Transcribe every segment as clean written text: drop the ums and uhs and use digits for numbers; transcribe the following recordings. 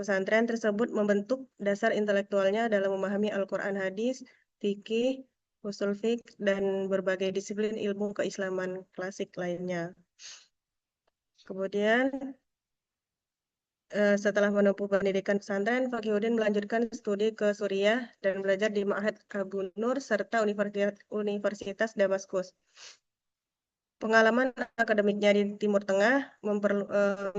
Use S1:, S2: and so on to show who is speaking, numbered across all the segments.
S1: pesantren tersebut membentuk dasar intelektualnya dalam memahami Al-Quran, hadis, fikih, usul fiqh, dan berbagai disiplin ilmu keislaman klasik lainnya. Kemudian setelah menempuh pendidikan pesantren, Fakihudin melanjutkan studi ke Suriah dan belajar di Ma'had Abu Nur serta Universitas Damaskus. Pengalaman akademiknya di Timur Tengah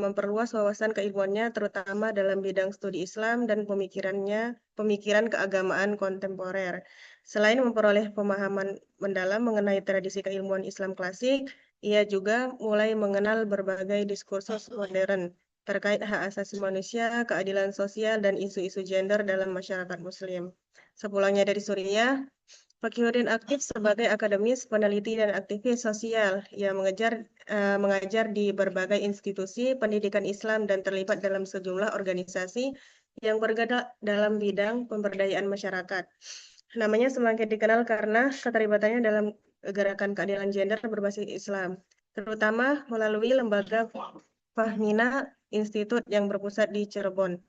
S1: memperluas wawasan keilmuannya terutama dalam bidang studi Islam dan pemikiran keagamaan kontemporer. Selain memperoleh pemahaman mendalam mengenai tradisi keilmuan Islam klasik, ia juga mulai mengenal berbagai diskursus modern terkait hak asasi manusia, keadilan sosial, dan isu-isu gender dalam masyarakat Muslim. Sepulangnya dari Suriah, Fakihudin aktif sebagai akademis, peneliti, dan aktivis sosial yang mengajar di berbagai institusi pendidikan Islam dan terlibat dalam sejumlah organisasi yang bergerak dalam bidang pemberdayaan masyarakat. Namanya semakin dikenal karena keterlibatannya dalam gerakan keadilan gender berbasis Islam, terutama melalui lembaga Fahmina Institute yang berpusat di Cirebon.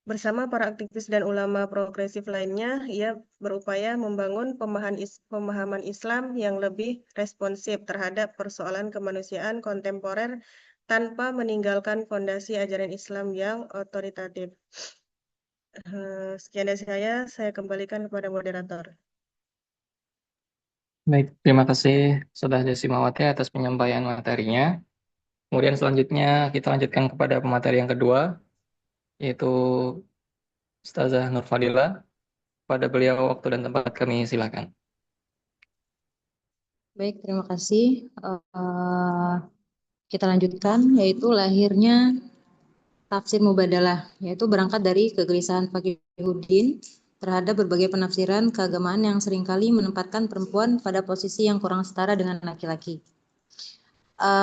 S1: Bersama para aktivis dan ulama progresif lainnya, ia berupaya membangun pemahaman Islam yang lebih responsif terhadap persoalan kemanusiaan kontemporer tanpa meninggalkan fondasi ajaran Islam yang otoritatif. Sekian dari saya kembalikan kepada moderator.
S2: Baik, terima kasih Saudara Desimawati atas penyampaian materinya. Kemudian selanjutnya kita lanjutkan kepada pemateri yang kedua, yaitu Ustazah Nur Fadila. Pada beliau waktu dan tempat kami silakan.
S3: Baik, terima kasih. Kita lanjutkan, yaitu lahirnya tafsir mubadalah, yaitu berangkat dari kegelisahan Fakihudin terhadap berbagai penafsiran keagamaan yang seringkali menempatkan perempuan pada posisi yang kurang setara dengan laki-laki.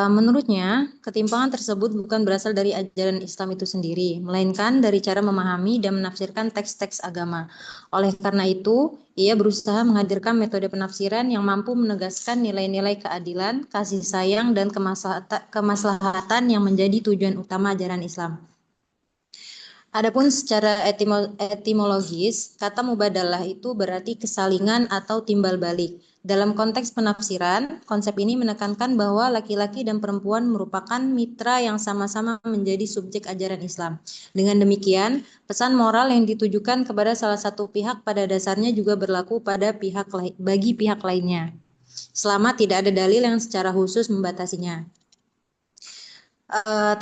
S3: Menurutnya, ketimpangan tersebut bukan berasal dari ajaran Islam itu sendiri, melainkan dari cara memahami dan menafsirkan teks-teks agama. Oleh karena itu, ia berusaha menghadirkan metode penafsiran yang mampu menegaskan nilai-nilai keadilan, kasih sayang, dan kemaslahatan yang menjadi tujuan utama ajaran Islam. Adapun secara etimologis, kata mubadalah itu berarti kesalingan atau timbal balik. Dalam konteks penafsiran, konsep ini menekankan bahwa laki-laki dan perempuan merupakan mitra yang sama-sama menjadi subjek ajaran Islam. Dengan demikian, pesan moral yang ditujukan kepada salah satu pihak pada dasarnya juga berlaku bagi pihak lainnya, selama tidak ada dalil yang secara khusus membatasinya.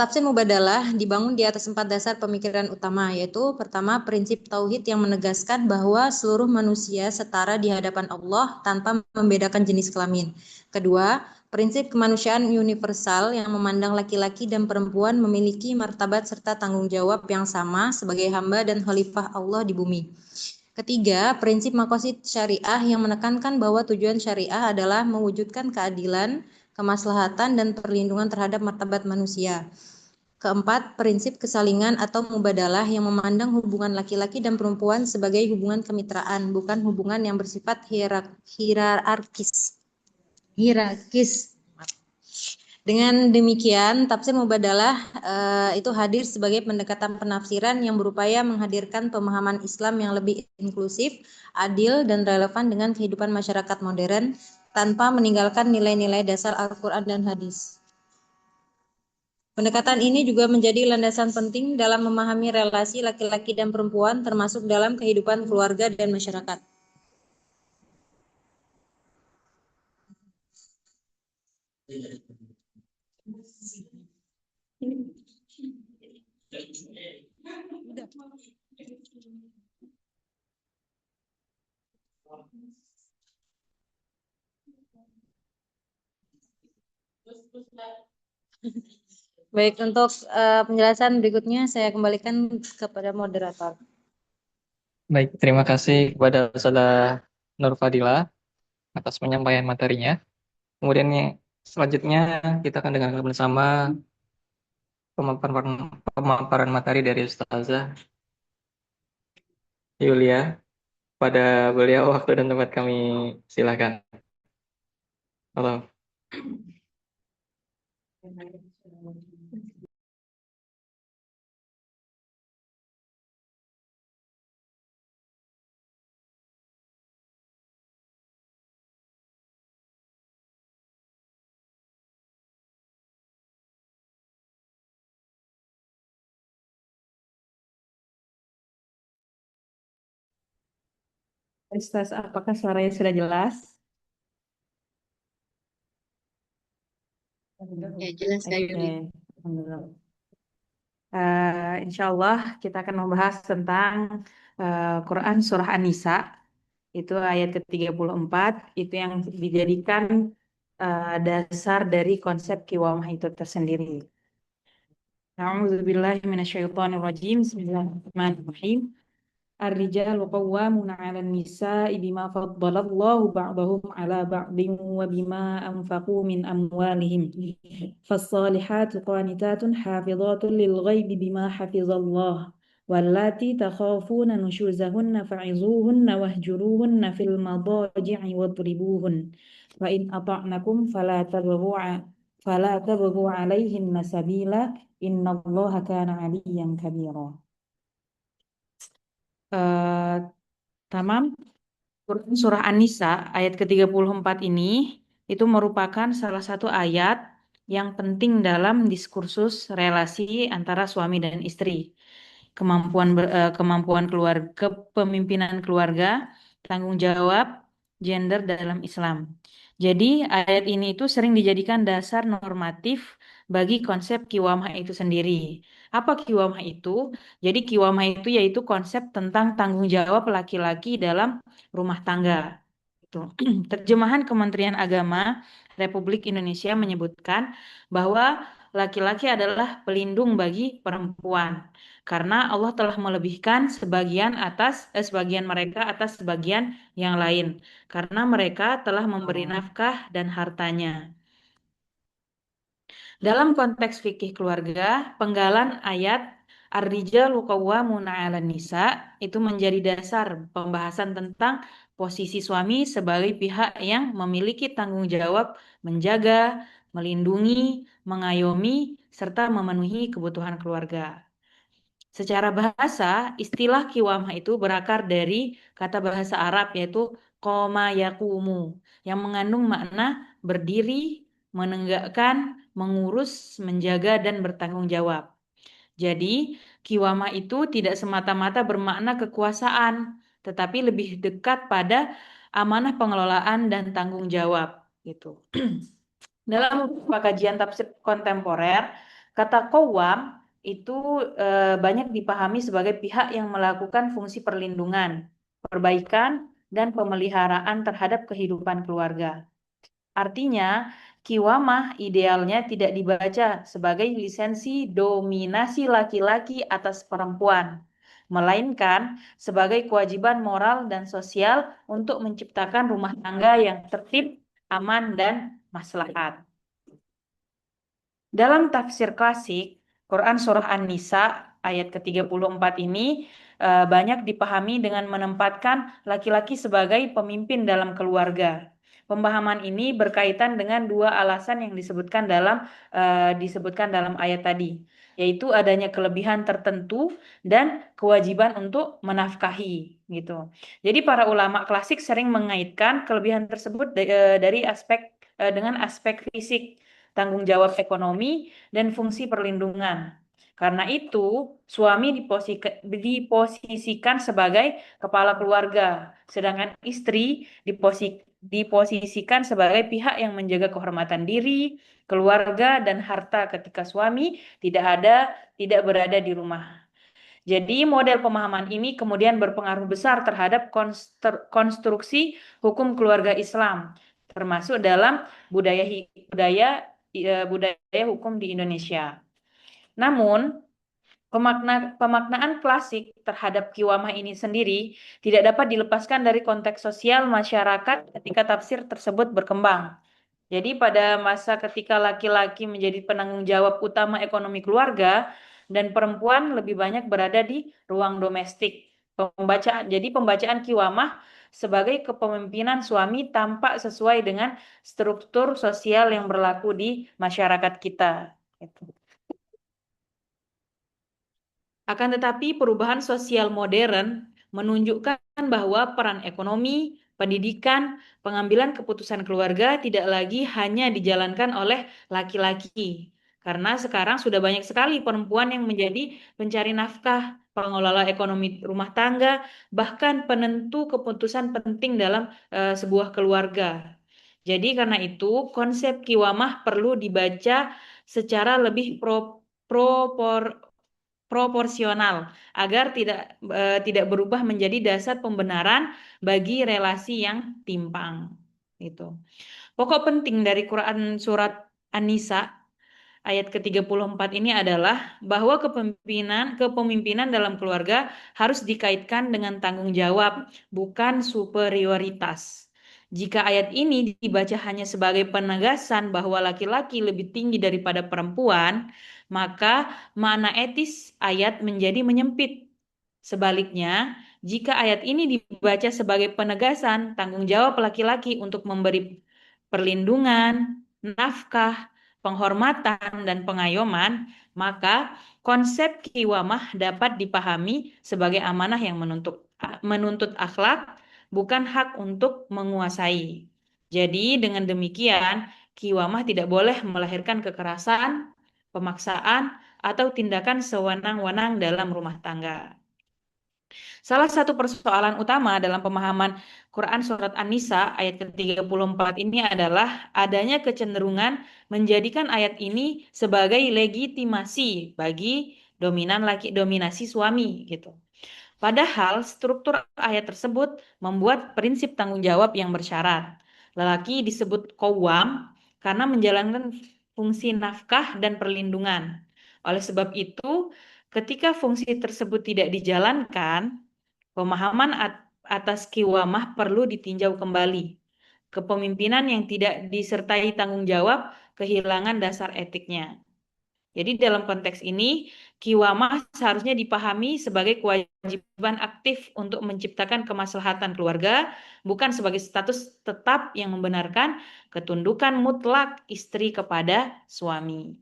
S3: Tafsir mubadalah dibangun di atas 4 dasar pemikiran utama, yaitu pertama, prinsip tauhid yang menegaskan bahwa seluruh manusia setara di hadapan Allah tanpa membedakan jenis kelamin. Kedua, prinsip kemanusiaan universal yang memandang laki-laki dan perempuan memiliki martabat serta tanggung jawab yang sama sebagai hamba dan khalifah Allah di bumi. Ketiga, prinsip maqasid syariah yang menekankan bahwa tujuan syariah adalah mewujudkan keadilan, kemaslahatan, dan perlindungan terhadap martabat manusia. Keempat, prinsip kesalingan atau mubadalah yang memandang hubungan laki-laki dan perempuan sebagai hubungan kemitraan, bukan hubungan yang bersifat hierarkis. Dengan demikian, tafsir mubadalah itu hadir sebagai pendekatan penafsiran yang berupaya menghadirkan pemahaman Islam yang lebih inklusif, adil, dan relevan dengan kehidupan masyarakat modern tanpa meninggalkan nilai-nilai dasar Al-Quran dan hadis. Pendekatan ini juga menjadi landasan penting dalam memahami relasi laki-laki dan perempuan termasuk dalam kehidupan keluarga dan masyarakat. Baik, untuk penjelasan berikutnya saya kembalikan kepada moderator.
S2: Baik, terima kasih kepada Saudara Nur Fadila atas penyampaian materinya. Kemudian selanjutnya kita akan dengarkan bersama pemaparan materi dari Ustazah Yulia. Pada beliau waktu dan tempat kami silakan. Halo.
S4: Ustaz, apakah suaranya sudah jelas?
S3: Ya, jelas Kak
S4: Oke,
S3: Yuli.
S4: alhamdulillah. Insya Allah kita akan membahas tentang Quran Surah An-Nisa, itu ayat ke-34, itu yang dijadikan dasar dari konsep kiwamah itu tersendiri. A'udzubillahi minasyaitonirrajim. Bismillahirrahmanirrahim. الرجال قوامون على النساء بما فضل الله بعضهم على بعض وبما أنفقوا من أموالهم فالصالحات قانتات حافظات للغيب بما حفظ الله واللاتي تخافون نشوزهن فعظوهن واهجروهن في المضاجع واضربوهن فإن أطعنكم فلا تبغوا عليهن سبيلا إن الله كان عليا كبيرا. Tamam. Quran Surah An-Nisa ayat ke-34 ini itu merupakan salah satu ayat yang penting dalam diskursus relasi antara suami dan istri. Kemampuan keluarga, kepemimpinan keluarga, tanggung jawab, gender dalam Islam. Jadi ayat ini itu sering dijadikan dasar normatif bagi konsep kiwamah itu sendiri. Apa kiwamah itu? Jadi kiwamah itu yaitu konsep tentang tanggung jawab laki-laki dalam rumah tangga. Itu. Terjemahan Kementerian Agama Republik Indonesia menyebutkan bahwa laki-laki adalah pelindung bagi perempuan karena Allah telah melebihkan sebagian mereka atas sebagian yang lain karena mereka telah memberi nafkah dan hartanya. Dalam konteks fikih keluarga, penggalan ayat Ar-rijalu qawwamuna 'alan nisa itu menjadi dasar pembahasan tentang posisi suami sebagai pihak yang memiliki tanggung jawab menjaga, melindungi, mengayomi, serta memenuhi kebutuhan keluarga. Secara bahasa, istilah kiwamah itu berakar dari kata bahasa Arab yaitu qoma yakumu yang mengandung makna berdiri, menegakkan, mengurus, menjaga, dan bertanggung jawab. Jadi, kiwamah itu tidak semata-mata bermakna kekuasaan, tetapi lebih dekat pada amanah pengelolaan dan tanggung jawab. Gitu. Dalam beberapa kajian tafsir kontemporer, kata qawwam itu banyak dipahami sebagai pihak yang melakukan fungsi perlindungan, perbaikan, dan pemeliharaan terhadap kehidupan keluarga. Artinya, kiwamah idealnya tidak dibaca sebagai lisensi dominasi laki-laki atas perempuan, melainkan sebagai kewajiban moral dan sosial untuk menciptakan rumah tangga yang tertib, aman, dan maslahat. Dalam tafsir klasik, Quran Surah An-Nisa ayat ke-34 ini banyak dipahami dengan menempatkan laki-laki sebagai pemimpin dalam keluarga. Pemahaman ini berkaitan dengan dua alasan yang disebutkan dalam ayat tadi, yaitu adanya kelebihan tertentu dan kewajiban untuk menafkahi gitu. Jadi para ulama klasik sering mengaitkan kelebihan tersebut dengan aspek fisik, tanggung jawab ekonomi, dan fungsi perlindungan. Karena itu, suami diposisikan sebagai kepala keluarga, sedangkan istri diposisikan sebagai pihak yang menjaga kehormatan diri, keluarga, dan harta ketika suami tidak berada di rumah. Jadi model pemahaman ini kemudian berpengaruh besar terhadap konstruksi hukum keluarga Islam, termasuk dalam budaya hukum di Indonesia. Namun, pemaknaan klasik terhadap kiwamah ini sendiri tidak dapat dilepaskan dari konteks sosial masyarakat ketika tafsir tersebut berkembang. Jadi pada masa ketika laki-laki menjadi penanggung jawab utama ekonomi keluarga dan perempuan lebih banyak berada di ruang domestik. Jadi pembacaan kiwamah sebagai kepemimpinan suami tampak sesuai dengan struktur sosial yang berlaku di masyarakat kita. Akan tetapi perubahan sosial modern menunjukkan bahwa peran ekonomi, pendidikan, pengambilan keputusan keluarga tidak lagi hanya dijalankan oleh laki-laki. Karena sekarang sudah banyak sekali perempuan yang menjadi pencari nafkah pengelola ekonomi rumah tangga, bahkan penentu keputusan penting dalam sebuah keluarga. Jadi karena itu konsep kiwamah perlu dibaca secara lebih proporsional agar tidak berubah menjadi dasar pembenaran bagi relasi yang timpang. Itu. Pokok penting dari Quran surat An-Nisa ayat ke-34 ini adalah bahwa kepemimpinan dalam keluarga harus dikaitkan dengan tanggung jawab, bukan superioritas. Jika ayat ini dibaca hanya sebagai penegasan bahwa laki-laki lebih tinggi daripada perempuan, maka makna etis ayat menjadi menyempit. Sebaliknya, jika ayat ini dibaca sebagai penegasan tanggung jawab laki-laki untuk memberi perlindungan, nafkah, penghormatan, dan pengayoman, maka konsep kiwamah dapat dipahami sebagai amanah yang menuntut akhlak, bukan hak untuk menguasai. Jadi dengan demikian, kiwamah tidak boleh melahirkan kekerasan, pemaksaan, atau tindakan sewenang-wenang dalam rumah tangga. Salah satu persoalan utama dalam pemahaman Quran Surat An-Nisa ayat ke-34 ini adalah adanya kecenderungan menjadikan ayat ini sebagai legitimasi bagi dominasi suami gitu. Padahal struktur ayat tersebut membuat prinsip tanggung jawab yang bersyarat. Lelaki disebut qawwam karena menjalankan fungsi nafkah dan perlindungan. Oleh sebab itu, ketika fungsi tersebut tidak dijalankan, pemahaman atas kiwamah perlu ditinjau kembali. Kepemimpinan yang tidak disertai tanggung jawab kehilangan dasar etiknya. Jadi dalam konteks ini, kiwamah seharusnya dipahami sebagai kewajiban aktif untuk menciptakan kemaslahatan keluarga, bukan sebagai status tetap yang membenarkan ketundukan mutlak istri kepada suami.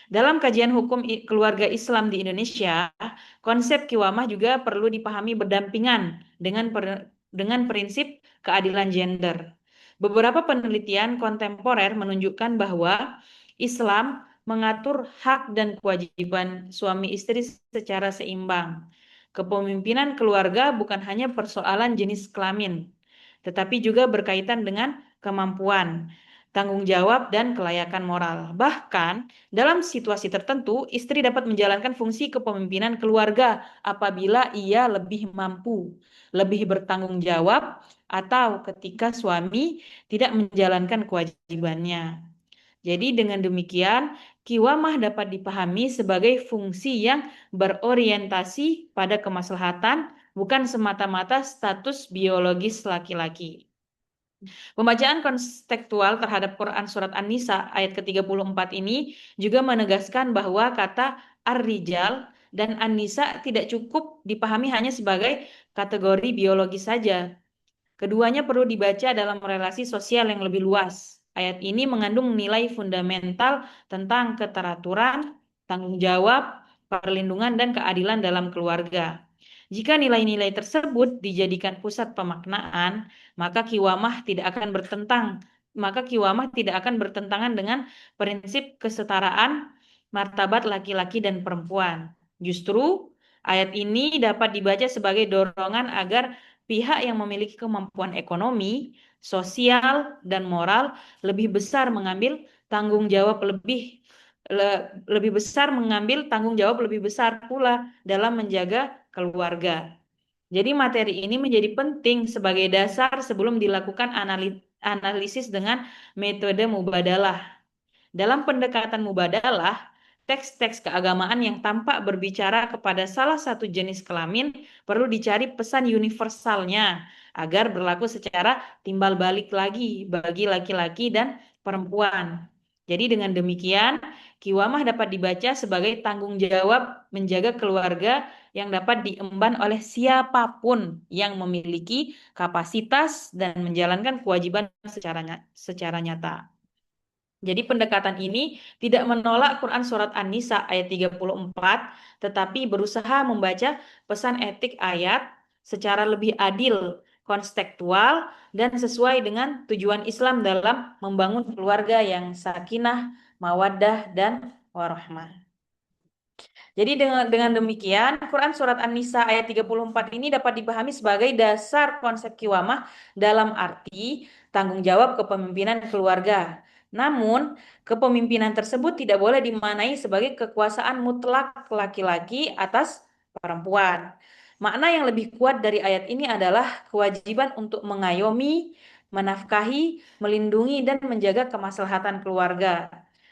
S4: Dalam kajian hukum keluarga Islam di Indonesia, konsep kiwamah juga perlu dipahami berdampingan dengan prinsip keadilan gender. Beberapa penelitian kontemporer menunjukkan bahwa Islam mengatur hak dan kewajiban suami istri secara seimbang. Kepemimpinan keluarga bukan hanya persoalan jenis kelamin, tetapi juga berkaitan dengan kemampuan, tanggung jawab, dan kelayakan moral. Bahkan, dalam situasi tertentu, istri dapat menjalankan fungsi kepemimpinan keluarga apabila ia lebih mampu, lebih bertanggung jawab, atau ketika suami tidak menjalankan kewajibannya. Jadi dengan demikian, kiwamah dapat dipahami sebagai fungsi yang berorientasi pada kemaslahatan, bukan semata-mata status biologis laki-laki. Pembacaan kontekstual terhadap Quran Surat An-Nisa ayat ke-34 ini juga menegaskan bahwa kata ar-rijal dan an-nisa tidak cukup dipahami hanya sebagai kategori biologis saja. Keduanya perlu dibaca dalam relasi sosial yang lebih luas. Ayat ini mengandung nilai fundamental tentang keteraturan, tanggung jawab, perlindungan, dan keadilan dalam keluarga. Jika nilai-nilai tersebut dijadikan pusat pemaknaan, maka kiwamah tidak akan bertentangan dengan prinsip kesetaraan martabat laki-laki dan perempuan. Justru ayat ini dapat dibaca sebagai dorongan agar pihak yang memiliki kemampuan ekonomi, sosial, dan moral lebih besar mengambil tanggung jawab lebih besar pula dalam menjaga keluarga. Jadi materi ini menjadi penting sebagai dasar sebelum dilakukan analisis dengan metode mubadalah. Dalam pendekatan mubadalah, teks-teks keagamaan yang tampak berbicara kepada salah satu jenis kelamin perlu dicari pesan universalnya agar berlaku secara timbal balik lagi bagi laki-laki dan perempuan. Jadi dengan demikian, kiwamah dapat dibaca sebagai tanggung jawab menjaga keluarga yang dapat diemban oleh siapapun yang memiliki kapasitas dan menjalankan kewajiban secara nyata. Jadi pendekatan ini tidak menolak Quran Surat An-Nisa ayat 34, tetapi berusaha membaca pesan etik ayat secara lebih adil, kontekstual, dan sesuai dengan tujuan Islam dalam membangun keluarga yang sakinah, mawaddah, dan warahmah. Jadi dengan demikian, Quran Surat An-Nisa ayat 34 ini dapat dipahami sebagai dasar konsep kiwamah dalam arti tanggung jawab kepemimpinan keluarga. Namun, kepemimpinan tersebut tidak boleh dimaknai sebagai kekuasaan mutlak laki-laki atas perempuan. Makna yang lebih kuat dari ayat ini adalah kewajiban untuk mengayomi, menafkahi, melindungi, dan menjaga kemaslahatan keluarga.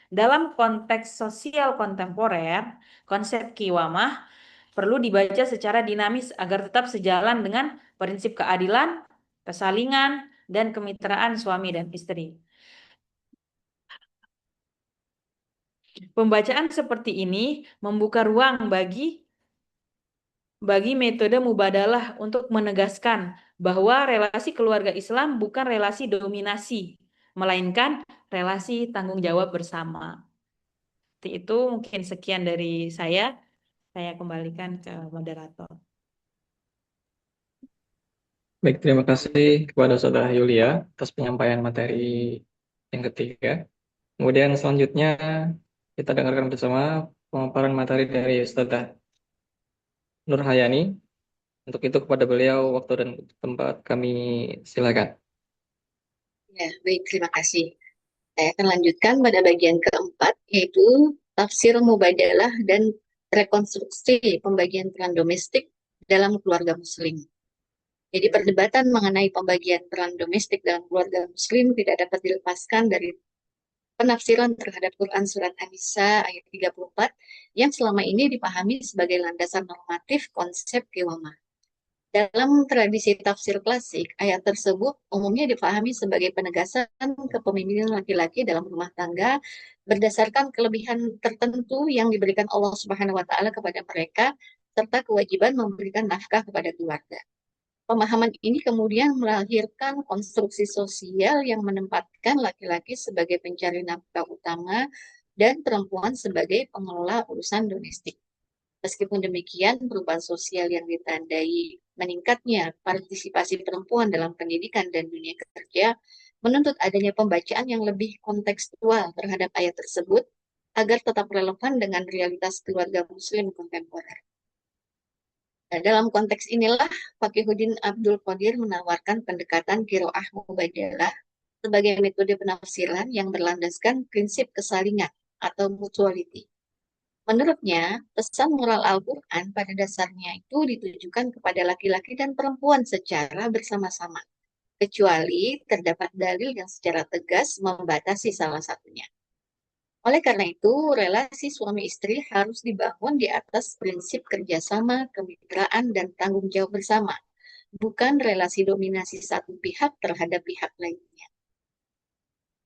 S4: Dalam konteks sosial kontemporer, konsep kiwamah perlu dibaca secara dinamis agar tetap sejalan dengan prinsip keadilan, kesalingan, dan kemitraan suami dan istri. Pembacaan seperti ini membuka ruang bagi metode mubadalah untuk menegaskan bahwa relasi keluarga Islam bukan relasi dominasi, melainkan relasi tanggung jawab bersama. Seperti itu mungkin sekian dari saya. Saya kembalikan ke moderator.
S2: Baik, terima kasih kepada Saudara Yulia atas penyampaian materi yang ketiga. Kemudian selanjutnya kita dengarkan bersama pemaparan materi dari Ustazah Nur Hayani. Untuk itu kepada beliau waktu dan tempat kami silakan.
S5: Ya, baik, terima kasih. Saya akan lanjutkan pada bagian keempat, yaitu tafsir mubadalah dan rekonstruksi pembagian peran domestik dalam keluarga muslim. Jadi perdebatan mengenai pembagian peran domestik dalam keluarga muslim tidak dapat dilepaskan dari penafsiran terhadap Quran Surat An-Nisa ayat 34 yang selama ini dipahami sebagai landasan normatif konsep kiwamah. Dalam tradisi tafsir klasik, ayat tersebut umumnya dipahami sebagai penegasan kepemimpinan laki-laki dalam rumah tangga berdasarkan kelebihan tertentu yang diberikan Allah Subhanahu wa taala kepada mereka serta kewajiban memberikan nafkah kepada keluarga. Pemahaman ini kemudian melahirkan konstruksi sosial yang menempatkan laki-laki sebagai pencari nafkah utama dan perempuan sebagai pengelola urusan domestik. Meskipun demikian, perubahan sosial yang ditandai meningkatnya partisipasi perempuan dalam pendidikan dan dunia kerja menuntut adanya pembacaan yang lebih kontekstual terhadap ayat tersebut agar tetap relevan dengan realitas keluarga muslim kontemporer. Nah, dalam konteks inilah Fakihuddin Abdul Qadir menawarkan pendekatan qiraah mubadalah sebagai metode penafsiran yang berlandaskan prinsip kesalingan atau mutuality. Menurutnya, pesan moral Al-Quran pada dasarnya itu ditujukan kepada laki-laki dan perempuan secara bersama-sama, kecuali terdapat dalil yang secara tegas membatasi salah satunya. Oleh karena itu, relasi suami istri harus dibangun di atas prinsip kerjasama, kemitraan, dan tanggung jawab bersama, bukan relasi dominasi satu pihak terhadap pihak lainnya.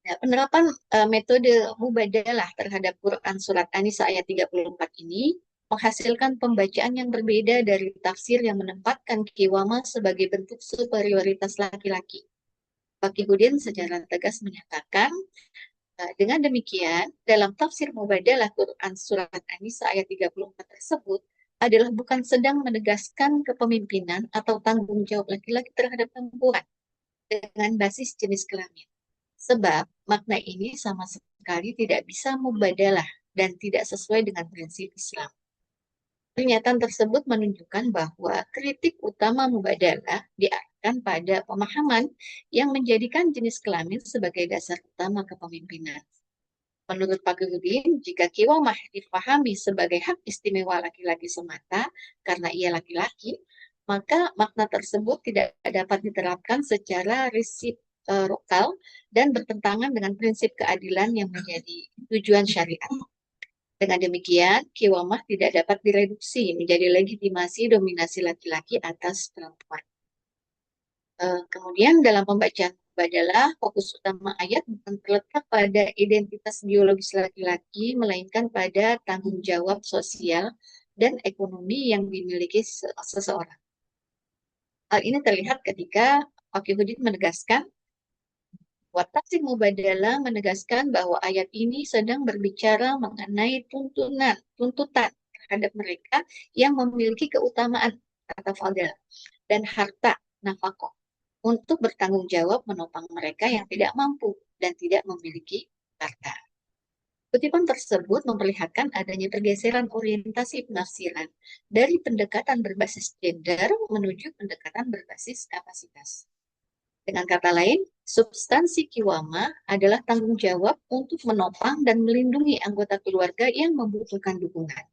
S5: Nah, penerapan metode mubadalah terhadap Quran Surat An-Nisa ayat 34 ini menghasilkan pembacaan yang berbeda dari tafsir yang menempatkan kiwamah sebagai bentuk superioritas laki-laki. Fakihuddin secara tegas menyatakan, dengan demikian, dalam tafsir mubadalah Quran Surat An-Nisa ayat 34 tersebut adalah bukan sedang menegaskan kepemimpinan atau tanggung jawab laki-laki terhadap perempuan dengan basis jenis kelamin. Sebab makna ini sama sekali tidak bisa mubadalah dan tidak sesuai dengan prinsip Islam. Pernyataan tersebut menunjukkan bahwa kritik utama mubadalah diarahkan pada pemahaman yang menjadikan jenis kelamin sebagai dasar utama kepemimpinan. Menurut Fakihuddin, jika kiwamah dipahami sebagai hak istimewa laki-laki semata karena ia laki-laki, maka makna tersebut tidak dapat diterapkan secara resiprokal dan bertentangan dengan prinsip keadilan yang menjadi tujuan syariat. Dengan demikian, kiwamah tidak dapat direduksi menjadi legitimasi dominasi laki-laki atas perempuan. Kemudian dalam pembacaan mubadalah, fokus utama ayat bukan terletak pada identitas biologis laki-laki, melainkan pada tanggung jawab sosial dan ekonomi yang dimiliki seseorang. Hal ini terlihat ketika Fakihuddin menegaskan bahwa tafsir mubadalah menegaskan bahwa ayat ini sedang berbicara mengenai tuntutan terhadap mereka yang memiliki keutamaan atau fadil dan harta nafkah untuk bertanggung jawab menopang mereka yang tidak mampu dan tidak memiliki harta. Kutipan tersebut memperlihatkan adanya pergeseran orientasi penafsiran dari pendekatan berbasis gender menuju pendekatan berbasis kapasitas. Dengan kata lain, substansi kiwama adalah tanggung jawab untuk menopang dan melindungi anggota keluarga yang membutuhkan dukungan.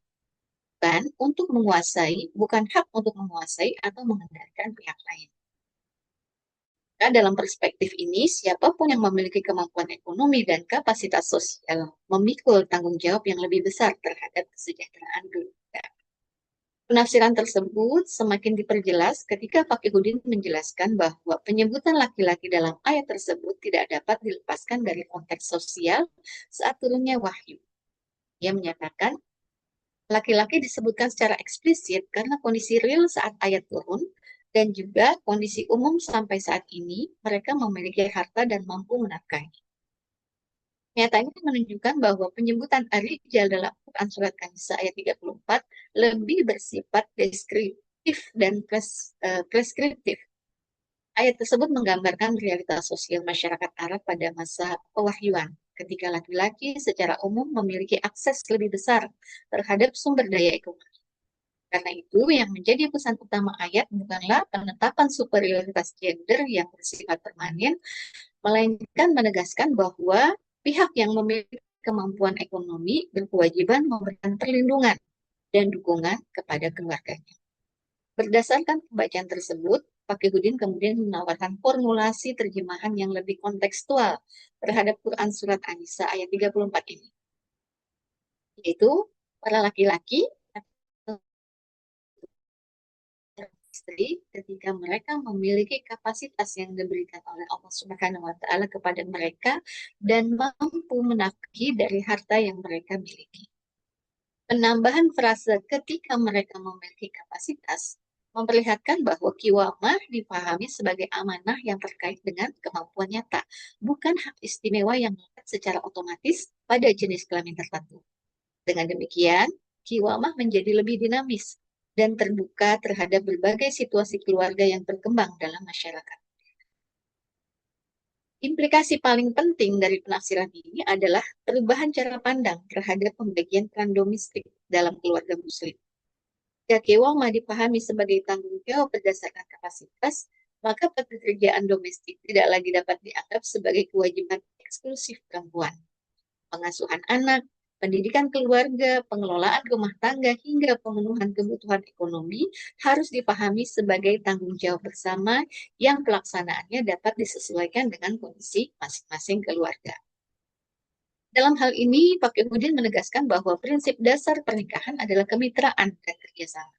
S5: Bukan untuk menguasai, bukan hak untuk menguasai atau mengendalikan pihak lain. Nah, dalam perspektif ini, siapapun yang memiliki kemampuan ekonomi dan kapasitas sosial memikul tanggung jawab yang lebih besar terhadap kesejahteraan keluarga. Penafsiran tersebut semakin diperjelas ketika Fakihudin menjelaskan bahwa penyebutan laki-laki dalam ayat tersebut tidak dapat dilepaskan dari konteks sosial saat turunnya wahyu. Ia menyatakan, laki-laki disebutkan secara eksplisit karena kondisi real saat ayat turun, dan juga kondisi umum sampai saat ini, mereka memiliki harta dan mampu menafkahi. Nyatanya menunjukkan bahwa penyebutan ar-rijal dalam Quran Surat An-Nisa ayat 34 lebih bersifat deskriptif dan preskriptif. Ayat tersebut menggambarkan realitas sosial masyarakat Arab pada masa pewahyuan, ketika laki-laki secara umum memiliki akses lebih besar terhadap sumber daya ekonomi. Karena itu, yang menjadi pesan utama ayat bukanlah penetapan superioritas gender yang bersifat permanen, melainkan menegaskan bahwa pihak yang memiliki kemampuan ekonomi berkewajiban memberikan perlindungan dan dukungan kepada keluarganya. Berdasarkan pembacaan tersebut, Fakihudin kemudian menawarkan formulasi terjemahan yang lebih kontekstual terhadap Quran Surat An-Nisa ayat 34 ini, yaitu para laki-laki istri ketika mereka memiliki kapasitas yang diberikan oleh Allah Subhanahu wa taala kepada mereka dan mampu menafkahi dari harta yang mereka miliki. Penambahan frase ketika mereka memiliki kapasitas memperlihatkan bahwa kiwamah dipahami sebagai amanah yang terkait dengan kemampuan nyata, bukan hak istimewa yang melekat secara otomatis pada jenis kelamin tertentu. Dengan demikian, kiwamah menjadi lebih dinamis dan terbuka terhadap berbagai situasi keluarga yang berkembang dalam masyarakat. Implikasi paling penting dari penafsiran ini adalah perubahan cara pandang terhadap pembagian peran domestik dalam keluarga muslim. Jika kiwamah dipahami sebagai tanggung jawab berdasarkan kapasitas, maka pekerjaan domestik tidak lagi dapat dianggap sebagai kewajiban eksklusif perempuan. Pengasuhan anak, pendidikan keluarga, pengelolaan rumah tangga, hingga pemenuhan kebutuhan ekonomi harus dipahami sebagai tanggung jawab bersama yang pelaksanaannya dapat disesuaikan dengan kondisi masing-masing keluarga. Dalam hal ini, Fakihudin menegaskan bahwa prinsip dasar pernikahan adalah kemitraan dan kerjasama.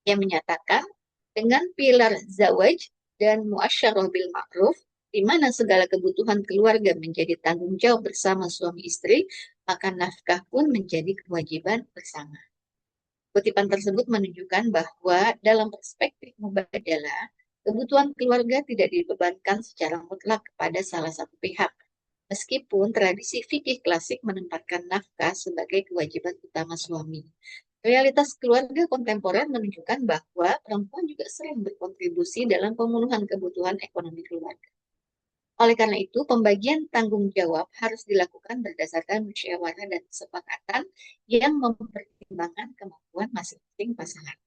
S5: Ia menyatakan, dengan pilar zawaj dan muasyarah bil ma'ruf, di mana segala kebutuhan keluarga menjadi tanggung jawab bersama suami istri, maka nafkah pun menjadi kewajiban bersama. Kutipan tersebut menunjukkan bahwa dalam perspektif mubadalah, kebutuhan keluarga tidak dibebankan secara mutlak kepada salah satu pihak, meskipun tradisi fikih klasik menempatkan nafkah sebagai kewajiban utama suami. Realitas keluarga kontemporer menunjukkan bahwa perempuan juga sering berkontribusi dalam pemenuhan kebutuhan ekonomi keluarga. Oleh karena itu, pembagian tanggung jawab harus dilakukan berdasarkan musyawarah dan kesepakatan yang mempertimbangkan kemampuan masing-masing pasangan.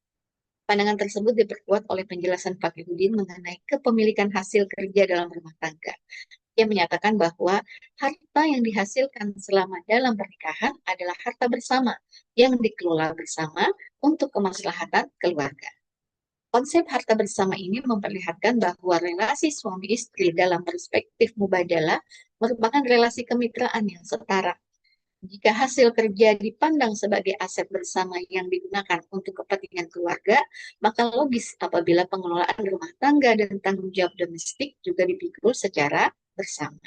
S5: Pandangan tersebut diperkuat oleh penjelasan Fakihudin mengenai kepemilikan hasil kerja dalam rumah tangga. Ia menyatakan bahwa harta yang dihasilkan selama dalam pernikahan adalah harta bersama yang dikelola bersama untuk kemaslahatan keluarga. Konsep harta bersama ini memperlihatkan bahwa relasi suami istri dalam perspektif mubadalah merupakan relasi kemitraan yang setara. Jika hasil kerja dipandang sebagai aset bersama yang digunakan untuk kepentingan keluarga, maka logis apabila pengelolaan rumah tangga dan tanggung jawab domestik juga dipikul secara bersama.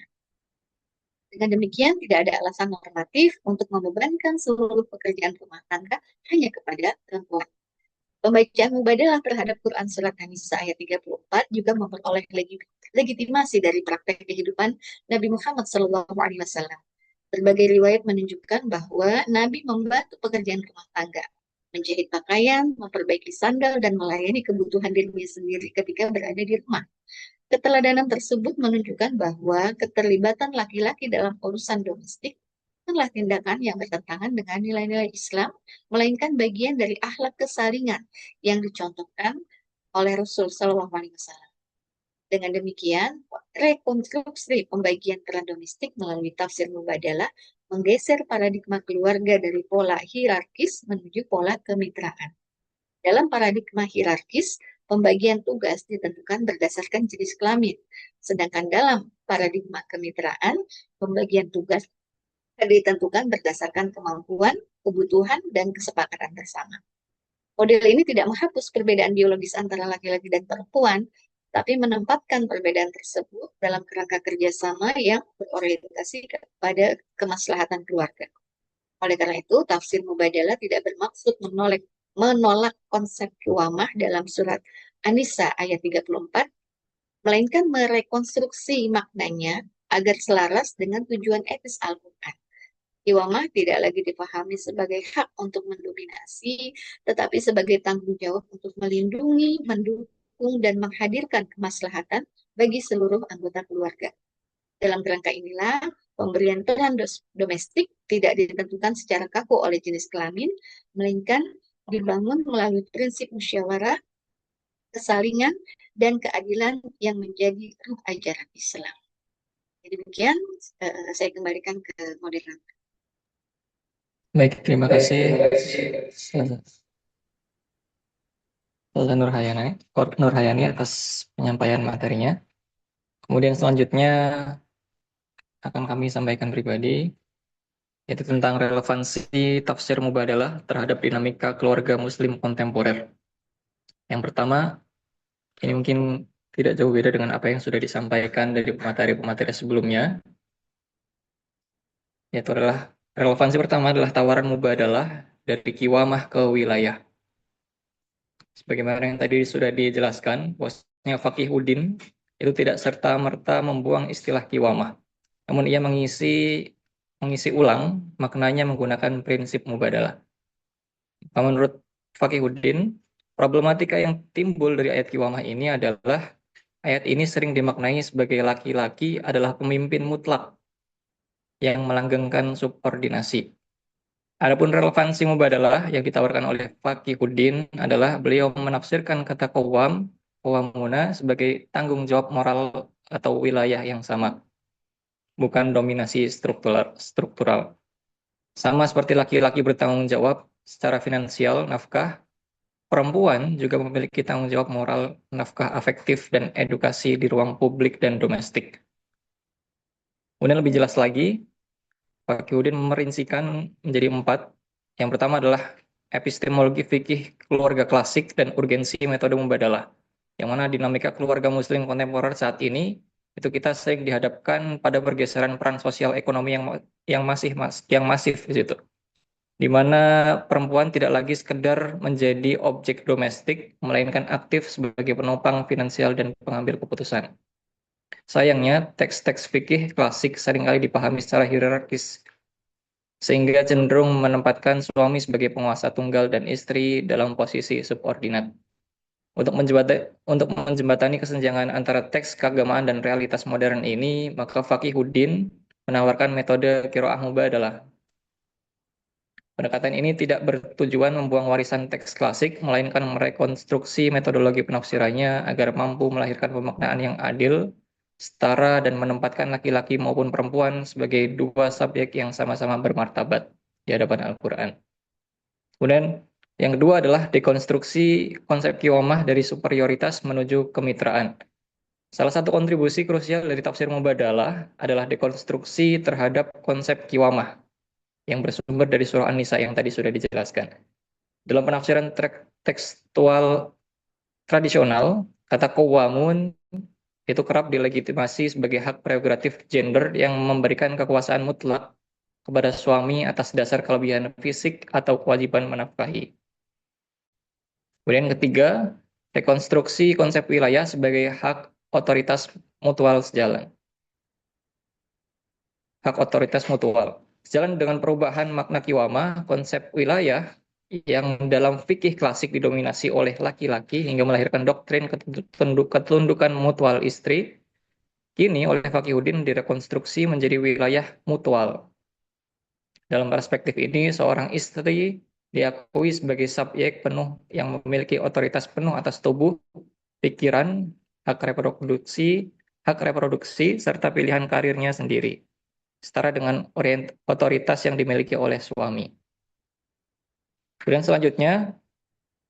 S5: Dengan demikian, tidak ada alasan normatif untuk membebankan seluruh pekerjaan rumah tangga hanya kepada perempuan. Pembacaan mubadalah terhadap Quran Surat An-Nisa ayat 34 juga memperoleh legitimasi dari praktek kehidupan Nabi Muhammad SAW. Berbagai riwayat menunjukkan bahwa Nabi membantu pekerjaan rumah tangga, menjahit pakaian, memperbaiki sandal, dan melayani kebutuhan dirinya sendiri ketika berada di rumah. Keteladanan tersebut menunjukkan bahwa keterlibatan laki-laki dalam urusan domestik bukanlah tindakan yang bertentangan dengan nilai-nilai Islam, melainkan bagian dari akhlak kesalingan yang dicontohkan oleh Rasul Shallallahu Alaihi Wasallam. Dengan demikian, rekonstruksi pembagian peran domestik melalui tafsir mubadalah menggeser paradigma keluarga dari pola hierarkis menuju pola kemitraan. Dalam paradigma hierarkis, pembagian tugas ditentukan berdasarkan jenis kelamin, sedangkan dalam paradigma kemitraan, pembagian tugas ditentukan berdasarkan kemampuan, kebutuhan, dan kesepakatan bersama. Model ini tidak menghapus perbedaan biologis antara laki-laki dan perempuan, tapi menempatkan perbedaan tersebut dalam kerangka kerjasama yang berorientasi kepada kemaslahatan keluarga. Oleh karena itu, tafsir mubadalah tidak bermaksud menolak konsep kiwamah dalam surat An-Nisa ayat 34, melainkan merekonstruksi maknanya agar selaras dengan tujuan etis Al-Quran. Kiwamah tidak lagi dipahami sebagai hak untuk mendominasi, tetapi sebagai tanggung jawab untuk melindungi, mendukung, dan menghadirkan kemaslahatan bagi seluruh anggota keluarga. Dalam kerangka inilah, pemberian peran domestik tidak ditentukan secara kaku oleh jenis kelamin, melainkan dibangun melalui prinsip musyawarah, kesalingan, dan keadilan yang menjadi ruh ajaran Islam. Jadi demikian, saya kembalikan ke moderator.
S2: Baik, terima kasih Ustazah Nurhayani atas penyampaian materinya. Kemudian selanjutnya akan kami sampaikan pribadi, yaitu tentang relevansi tafsir mubadalah terhadap dinamika keluarga muslim kontemporer. Yang pertama, ini mungkin tidak jauh beda dengan apa yang sudah disampaikan dari pemateri-pemateri sebelumnya, yaitu adalah relevansi pertama adalah tawaran mubadalah dari kiwamah ke wilayah. Sebagaimana yang tadi sudah dijelaskan, bahwasanya Faqihuddin itu tidak serta-merta membuang istilah kiwamah, namun ia mengisi ulang maknanya menggunakan prinsip mubadalah. Menurut Faqihuddin, problematika yang timbul dari ayat kiwamah ini adalah ayat ini sering dimaknai sebagai laki-laki adalah pemimpin mutlak yang melanggengkan subordinasi. Adapun relevansi mubadalah yang ditawarkan oleh Faqihuddin adalah beliau menafsirkan kata qawwamuna sebagai tanggung jawab moral atau wilayah yang sama, bukan dominasi struktural. Sama seperti laki-laki bertanggung jawab secara finansial, nafkah, perempuan juga memiliki tanggung jawab moral, nafkah afektif, dan edukasi di ruang publik dan domestik. Kemudian lebih jelas lagi, Faqihuddin merincikan menjadi 4. Yang pertama adalah epistemologi fikih keluarga klasik dan urgensi metode mubadalah. Yang mana dinamika keluarga muslim kontemporer saat ini itu kita sering dihadapkan pada pergeseran peran sosial ekonomi yang masif di situ. Di mana perempuan tidak lagi sekedar menjadi objek domestik, melainkan aktif sebagai penopang finansial dan pengambil keputusan. Sayangnya, teks-teks fikih klasik seringkali dipahami secara hierarkis, sehingga cenderung menempatkan suami sebagai penguasa tunggal dan istri dalam posisi subordinat. Untuk menjembatani kesenjangan antara teks keagamaan dan realitas modern ini, maka Faqihuddin menawarkan metode qiraah mubadalah. Pendekatan ini tidak bertujuan membuang warisan teks klasik, melainkan merekonstruksi metodologi penafsirannya agar mampu melahirkan pemaknaan yang adil, setara, dan menempatkan laki-laki maupun perempuan sebagai dua subjek yang sama-sama bermartabat di hadapan Al-Quran. Kemudian yang kedua adalah dekonstruksi konsep kiwamah dari superioritas menuju kemitraan. Salah satu kontribusi krusial dari tafsir mubadalah adalah dekonstruksi terhadap konsep kiwamah yang bersumber dari surah An-Nisa yang tadi sudah dijelaskan. Dalam penafsiran tekstual tradisional, kata qawwamun itu kerap dilegitimasi sebagai hak prerogatif gender yang memberikan kekuasaan mutlak kepada suami atas dasar kelebihan fisik atau kewajiban menafkahi. Kemudian ketiga, rekonstruksi konsep wilayah sebagai hak otoritas mutual sejalan. Hak otoritas mutual. Sejalan dengan perubahan makna kiwamah, konsep wilayah yang dalam fikih klasik didominasi oleh laki-laki hingga melahirkan doktrin ketundukan mutual istri, kini oleh Faqihuddin direkonstruksi menjadi wilayah mutual. Dalam perspektif ini, seorang istri diakui sebagai subjek penuh yang memiliki otoritas penuh atas tubuh, pikiran, hak reproduksi, serta pilihan karirnya sendiri, setara dengan otoritas yang dimiliki oleh suami. Kemudian selanjutnya,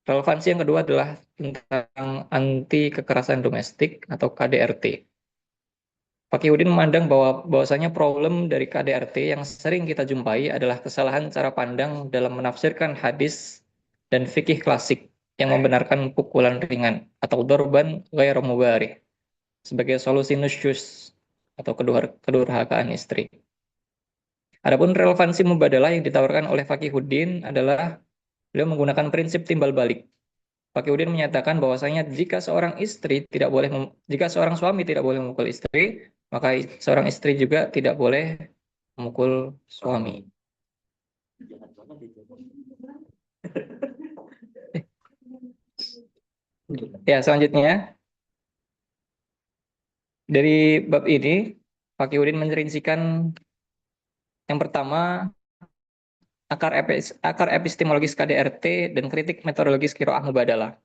S2: relevansi yang kedua adalah tentang anti kekerasan domestik atau KDRT. Fakihudin memandang bahwasanya problem dari KDRT yang sering kita jumpai adalah kesalahan cara pandang dalam menafsirkan hadis dan fikih klasik yang membenarkan pukulan ringan atau dorban ghairu mubarih sebagai solusi nusyus atau kedurhakaan istri. Adapun relevansi mubadalah yang ditawarkan oleh Fakihudin adalah beliau menggunakan prinsip timbal balik. Fakihudin menyatakan bahwasanya jika seorang suami tidak boleh memukul istri, maka seorang istri juga tidak boleh memukul suami. Ya, selanjutnya dari bab ini Fakihudin merincikan yang pertama akar epistemologis KDRT dan kritik metodologis qiraah mubadalah.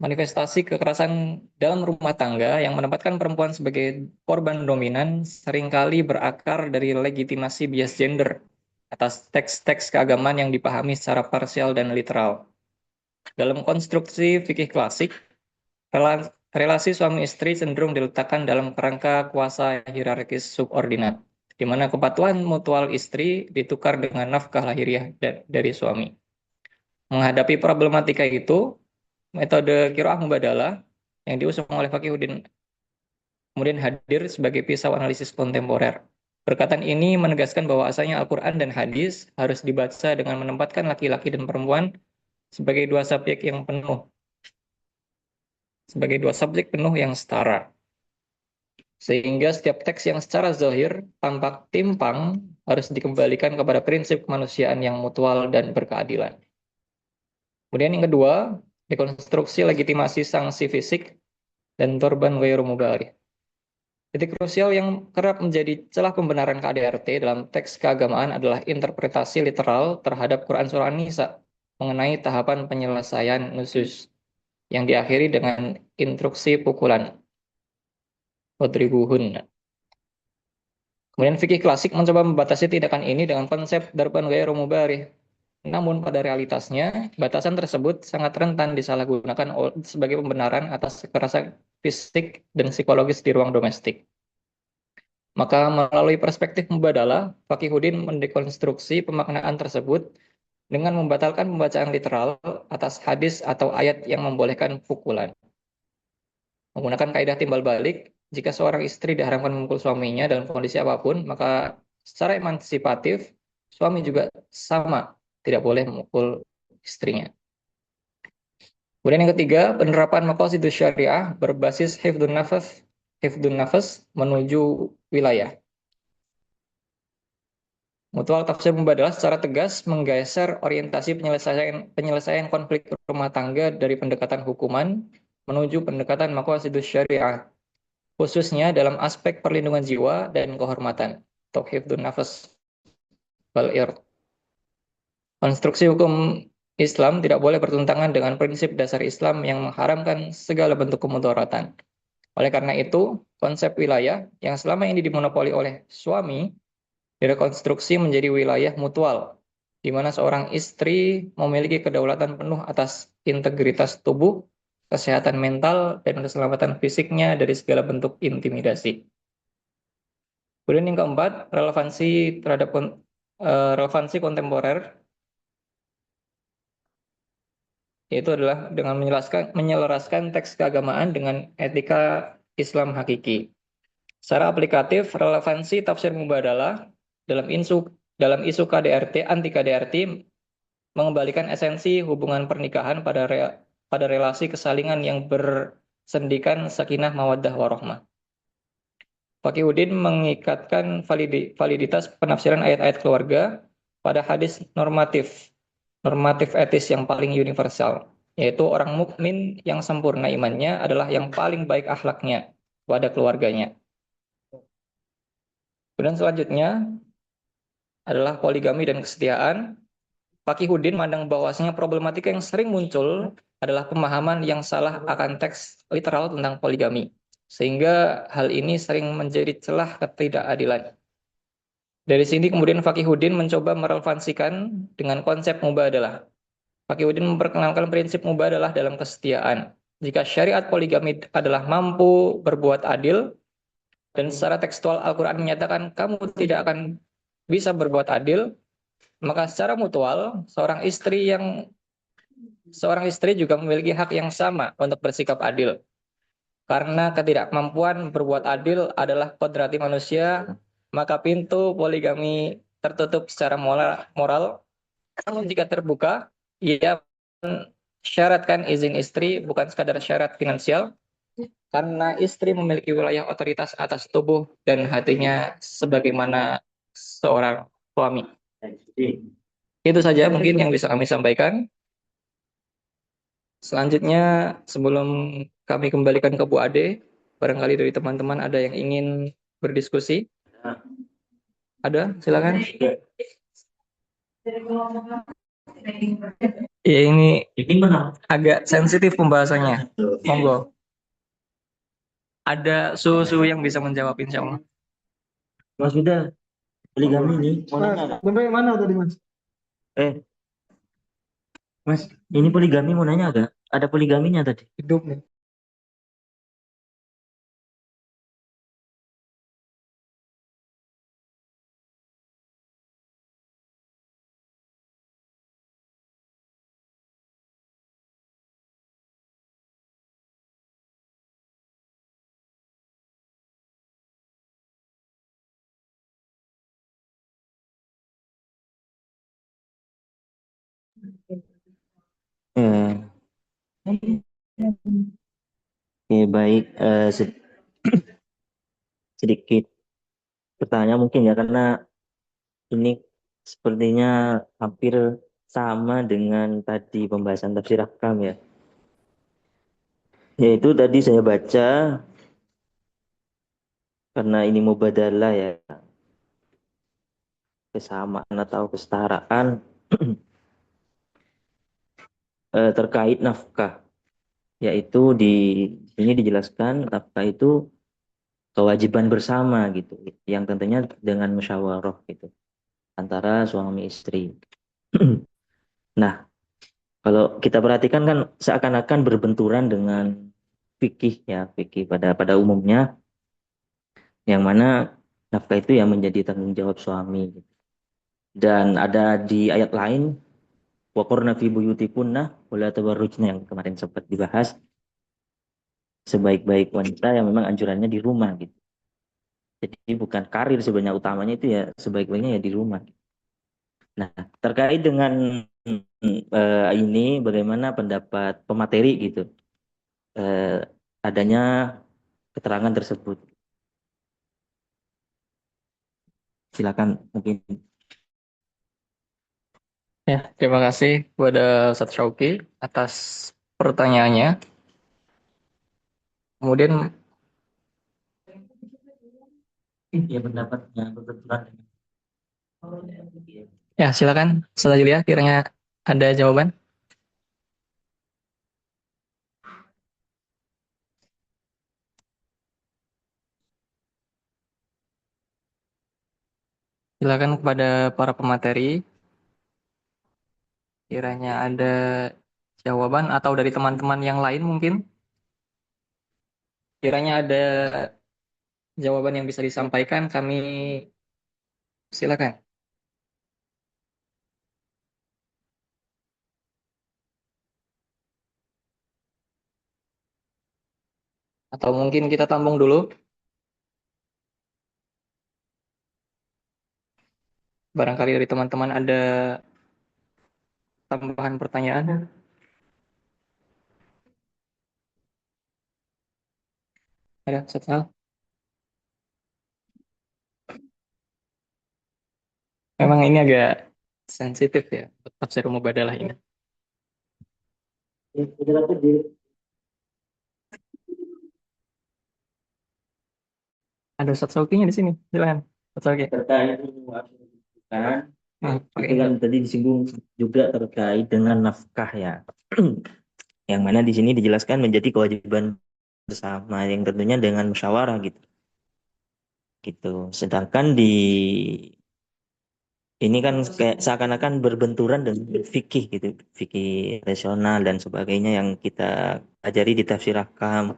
S2: Manifestasi kekerasan dalam rumah tangga yang menempatkan perempuan sebagai korban dominan seringkali berakar dari legitimasi bias gender atas teks-teks keagamaan yang dipahami secara parsial dan literal. Dalam konstruksi fikih klasik, relasi suami istri cenderung diletakkan dalam kerangka kuasa hierarkis subordinat, di mana kepatuhan mutual istri ditukar dengan nafkah lahiriah dari suami. Menghadapi problematika itu, metode qiraah mubadalah yang diusung oleh Fakihudin kemudian hadir sebagai pisau analisis kontemporer. Perkataan ini menegaskan bahwa asalnya Al-Quran dan hadis harus dibaca dengan menempatkan laki-laki dan perempuan sebagai dua subjek penuh yang setara. Sehingga setiap teks yang secara zahir tampak timpang harus dikembalikan kepada prinsip kemanusiaan yang mutual dan berkeadilan. Kemudian yang kedua, dekonstruksi legitimasi sanksi fisik dan dorban ghairu mubarih. Titik krusial yang kerap menjadi celah pembenaran KDRT dalam teks keagamaan adalah interpretasi literal terhadap Quran Surah An-Nisa mengenai tahapan penyelesaian nusus yang diakhiri dengan instruksi pukulan. Wadribuhun. Kemudian fikih klasik mencoba membatasi tindakan ini dengan konsep dorban ghairu mubarih. Namun pada realitasnya, batasan tersebut sangat rentan disalahgunakan sebagai pembenaran atas kekerasan fisik dan psikologis di ruang domestik. Maka melalui perspektif mubadalah, Fakihudin mendekonstruksi pemaknaan tersebut dengan membatalkan pembacaan literal atas hadis atau ayat yang membolehkan pukulan. Menggunakan kaidah timbal balik, jika seorang istri diharamkan memukul suaminya dalam kondisi apapun, maka secara emansipatif, suami juga sama tidak boleh memukul istrinya. Kemudian yang ketiga, penerapan maqasidus syariah berbasis hifdun nafas menuju wilayah. Mutual tafsir mubadalah secara tegas menggeser orientasi penyelesaian konflik rumah tangga dari pendekatan hukuman menuju pendekatan maqasidus syariah, khususnya dalam aspek perlindungan jiwa dan kehormatan, atau hifdun nafas wal ird. Konstruksi hukum Islam tidak boleh bertentangan dengan prinsip dasar Islam yang mengharamkan segala bentuk kemudaratan. Oleh karena itu, konsep wilayah yang selama ini dimonopoli oleh suami direkonstruksi menjadi wilayah mutual, di mana seorang istri memiliki kedaulatan penuh atas integritas tubuh, kesehatan mental, dan keselamatan fisiknya dari segala bentuk intimidasi. Kemudian yang keempat, relevansi kontemporer, yaitu adalah dengan menyelaraskan teks keagamaan dengan etika Islam hakiki. Secara aplikatif, relevansi tafsir mubadalah dalam isu KDRT, anti KDRT, mengembalikan esensi hubungan pernikahan pada relasi kesalingan yang bersendikan sakinah mawaddah warahmah. Fakihudin mengikatkan validitas penafsiran ayat-ayat keluarga pada hadis normatif etis yang paling universal, yaitu orang mukmin yang sempurna imannya adalah yang paling baik akhlaknya pada keluarganya. Kemudian selanjutnya, adalah poligami dan kesetiaan, Fakihudin memandang bahwasanya problematika yang sering muncul adalah pemahaman yang salah akan teks literal tentang poligami, sehingga hal ini sering menjadi celah ketidakadilan. Dari sini kemudian Fakihudin mencoba merelevansikan dengan konsep mubadalah. Fakihudin memperkenalkan prinsip mubadalah dalam kesetiaan. Jika syariat poligami adalah mampu berbuat adil, dan secara tekstual Al-Quran menyatakan kamu tidak akan bisa berbuat adil, maka secara mutual seorang istri juga memiliki hak yang sama untuk bersikap adil. Karena ketidakmampuan berbuat adil adalah kodrati manusia, maka pintu poligami tertutup secara moral. Namun jika terbuka, ia syaratkan izin istri bukan sekadar syarat finansial, karena istri memiliki wilayah otoritas atas tubuh dan hatinya sebagaimana seorang suami. Itu saja mungkin yang bisa kami sampaikan. Selanjutnya, sebelum kami kembalikan ke Bu Ade, barangkali dari teman-teman ada yang ingin berdiskusi. Ada? Silakan. Ya, ini agak sensitif pembahasannya. Monggo. Ada suhu-suhu yang bisa menjawab, insya Allah.
S6: Mas Huda, poligami ini mau nanya nggak?
S7: Sampai mana tadi Mas?
S6: Mas, ini poligami mau nanya nggak? Ada poligaminya tadi.
S7: Hidup nih.
S6: Eh, Oke, baik. Sedikit pertanyaan mungkin ya, karena ini sepertinya hampir sama dengan tadi pembahasan tafsir ahkam ya. Yaitu tadi saya baca, karena ini mubadalah ya, kesamaan atau kesetaraan terkait nafkah. Yaitu di sini dijelaskan nafkah itu kewajiban bersama gitu, yang tentunya dengan musyawarah gitu antara suami istri. Nah, kalau kita perhatikan kan seakan-akan berbenturan dengan fikih ya, fikih pada umumnya, yang mana nafkah itu yang menjadi tanggung jawab suami gitu. Dan ada di ayat lain, waqurna fi buyutikunna wala tabarrujna, yang kemarin sempat dibahas, sebaik-baik wanita yang memang anjurannya di rumah gitu. Jadi bukan karir sebenarnya, utamanya itu ya sebaik-baiknya ya di rumah. Nah, terkait dengan ini, bagaimana pendapat pemateri gitu, adanya keterangan tersebut. Silakan mungkin.
S2: Ya, terima kasih kepada Ustaz Syauqi atas pertanyaannya. Kemudian,
S6: Ya, pendapatnya berbenturan dengan.
S2: ya silakan, Ustaz Julia, kiranya ada jawaban. Silakan kepada para pemateri, kiranya ada jawaban atau dari teman-teman yang lain mungkin. Kiranya ada jawaban yang bisa disampaikan, kami silakan. Atau mungkin kita tampung dulu. Barangkali dari teman-teman ada tambahan pertanyaan. Ada, Ustaz Al? Memang ini agak sensitif ya, tafsir mubadalah ini. Ada Ustaz Saukinya di sini, silakan. Ustaz Sauki.
S6: Terkait Kan
S2: Oke.
S6: itu kan tadi disinggung juga terkait dengan nafkah ya. Yang mana di sini dijelaskan menjadi kewajiban bersama yang tentunya dengan musyawarah gitu. Gitu. Sedangkan di ini kan kayak seakan-akan berbenturan dengan fikih gitu, fikih rasional dan sebagainya yang kita ajari di tafsir ahkam.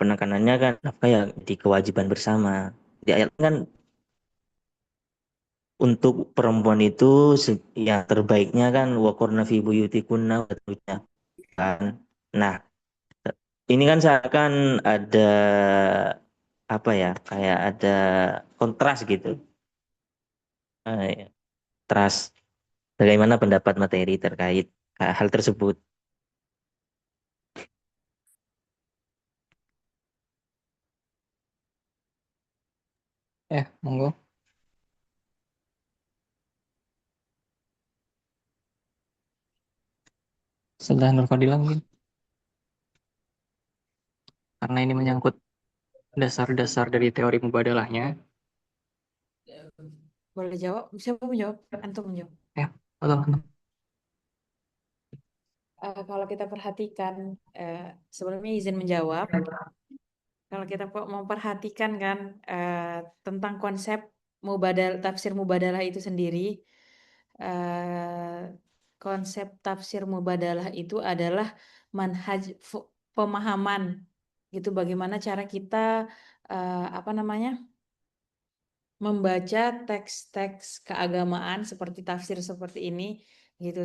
S6: Penekanannya kan apa ya di kewajiban bersama. Di ayat kan untuk perempuan itu yang terbaiknya kan waqurna fi buyutikunna kan. Nah, ini kan seakan ada apa ya kayak ada kontras gitu. Trust. Bagaimana pendapat materi terkait hal tersebut?
S2: Monggo. Sudah Nur Fadilah mungkin. Karena ini menyangkut dasar-dasar dari teori mubadalahnya.
S4: Boleh jawab? Siapa menjawab? Antum menjawab.
S2: Betul.
S4: Kalau kita perhatikan, sebelumnya izin menjawab. Kalau kita memperhatikan kan tentang konsep tafsir mubadalah itu sendiri, konsep tafsir mubadalah itu adalah manhaj pemahaman gitu, bagaimana cara kita membaca teks-teks keagamaan seperti tafsir seperti ini gitu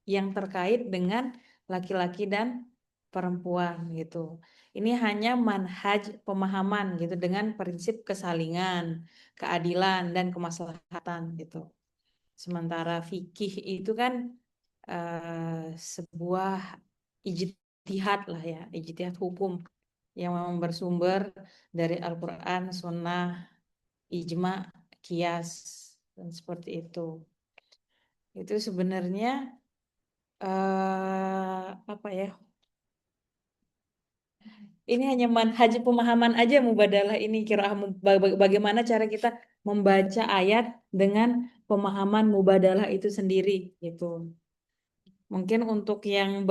S4: yang terkait dengan laki-laki dan perempuan gitu. Ini hanya manhaj pemahaman gitu dengan prinsip kesalingan, keadilan dan kemaslahatan gitu. Sementara fikih itu kan sebuah ijtihad lah ya, ijtihad hukum yang memang bersumber dari Al-Qur'an, Sunnah, ijma, kias, dan seperti itu. Itu sebenarnya apa ya? Ini hanya manhaj pemahaman aja mubadalah ini kira bagaimana cara kita membaca ayat dengan pemahaman mubadalah itu sendiri gitu. Mungkin untuk yang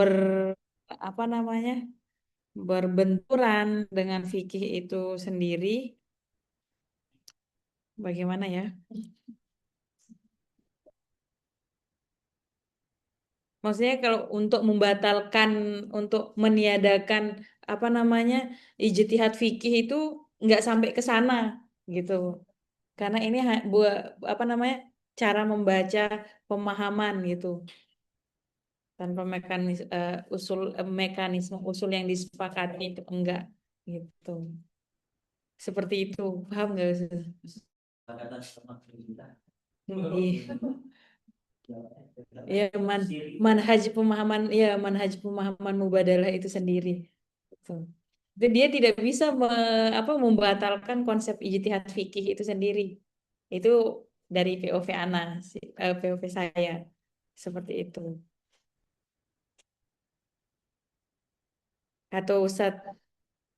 S4: berbenturan dengan fikih itu sendiri, bagaimana ya? Maksudnya kalau untuk membatalkan, untuk meniadakan ijtihad fikih itu nggak sampai ke sana gitu. Karena ini cara membaca pemahaman gitu tanpa mekanisme usul yang disepakati itu enggak gitu. Seperti itu, paham nggak Ustaz? Iya. Ya, manhaj pemahaman mubadalah itu sendiri. Gitu. Jadi dia tidak bisa membatalkan konsep ijtihad fikih itu sendiri. Itu dari POV POV saya seperti itu. Atau Ustadz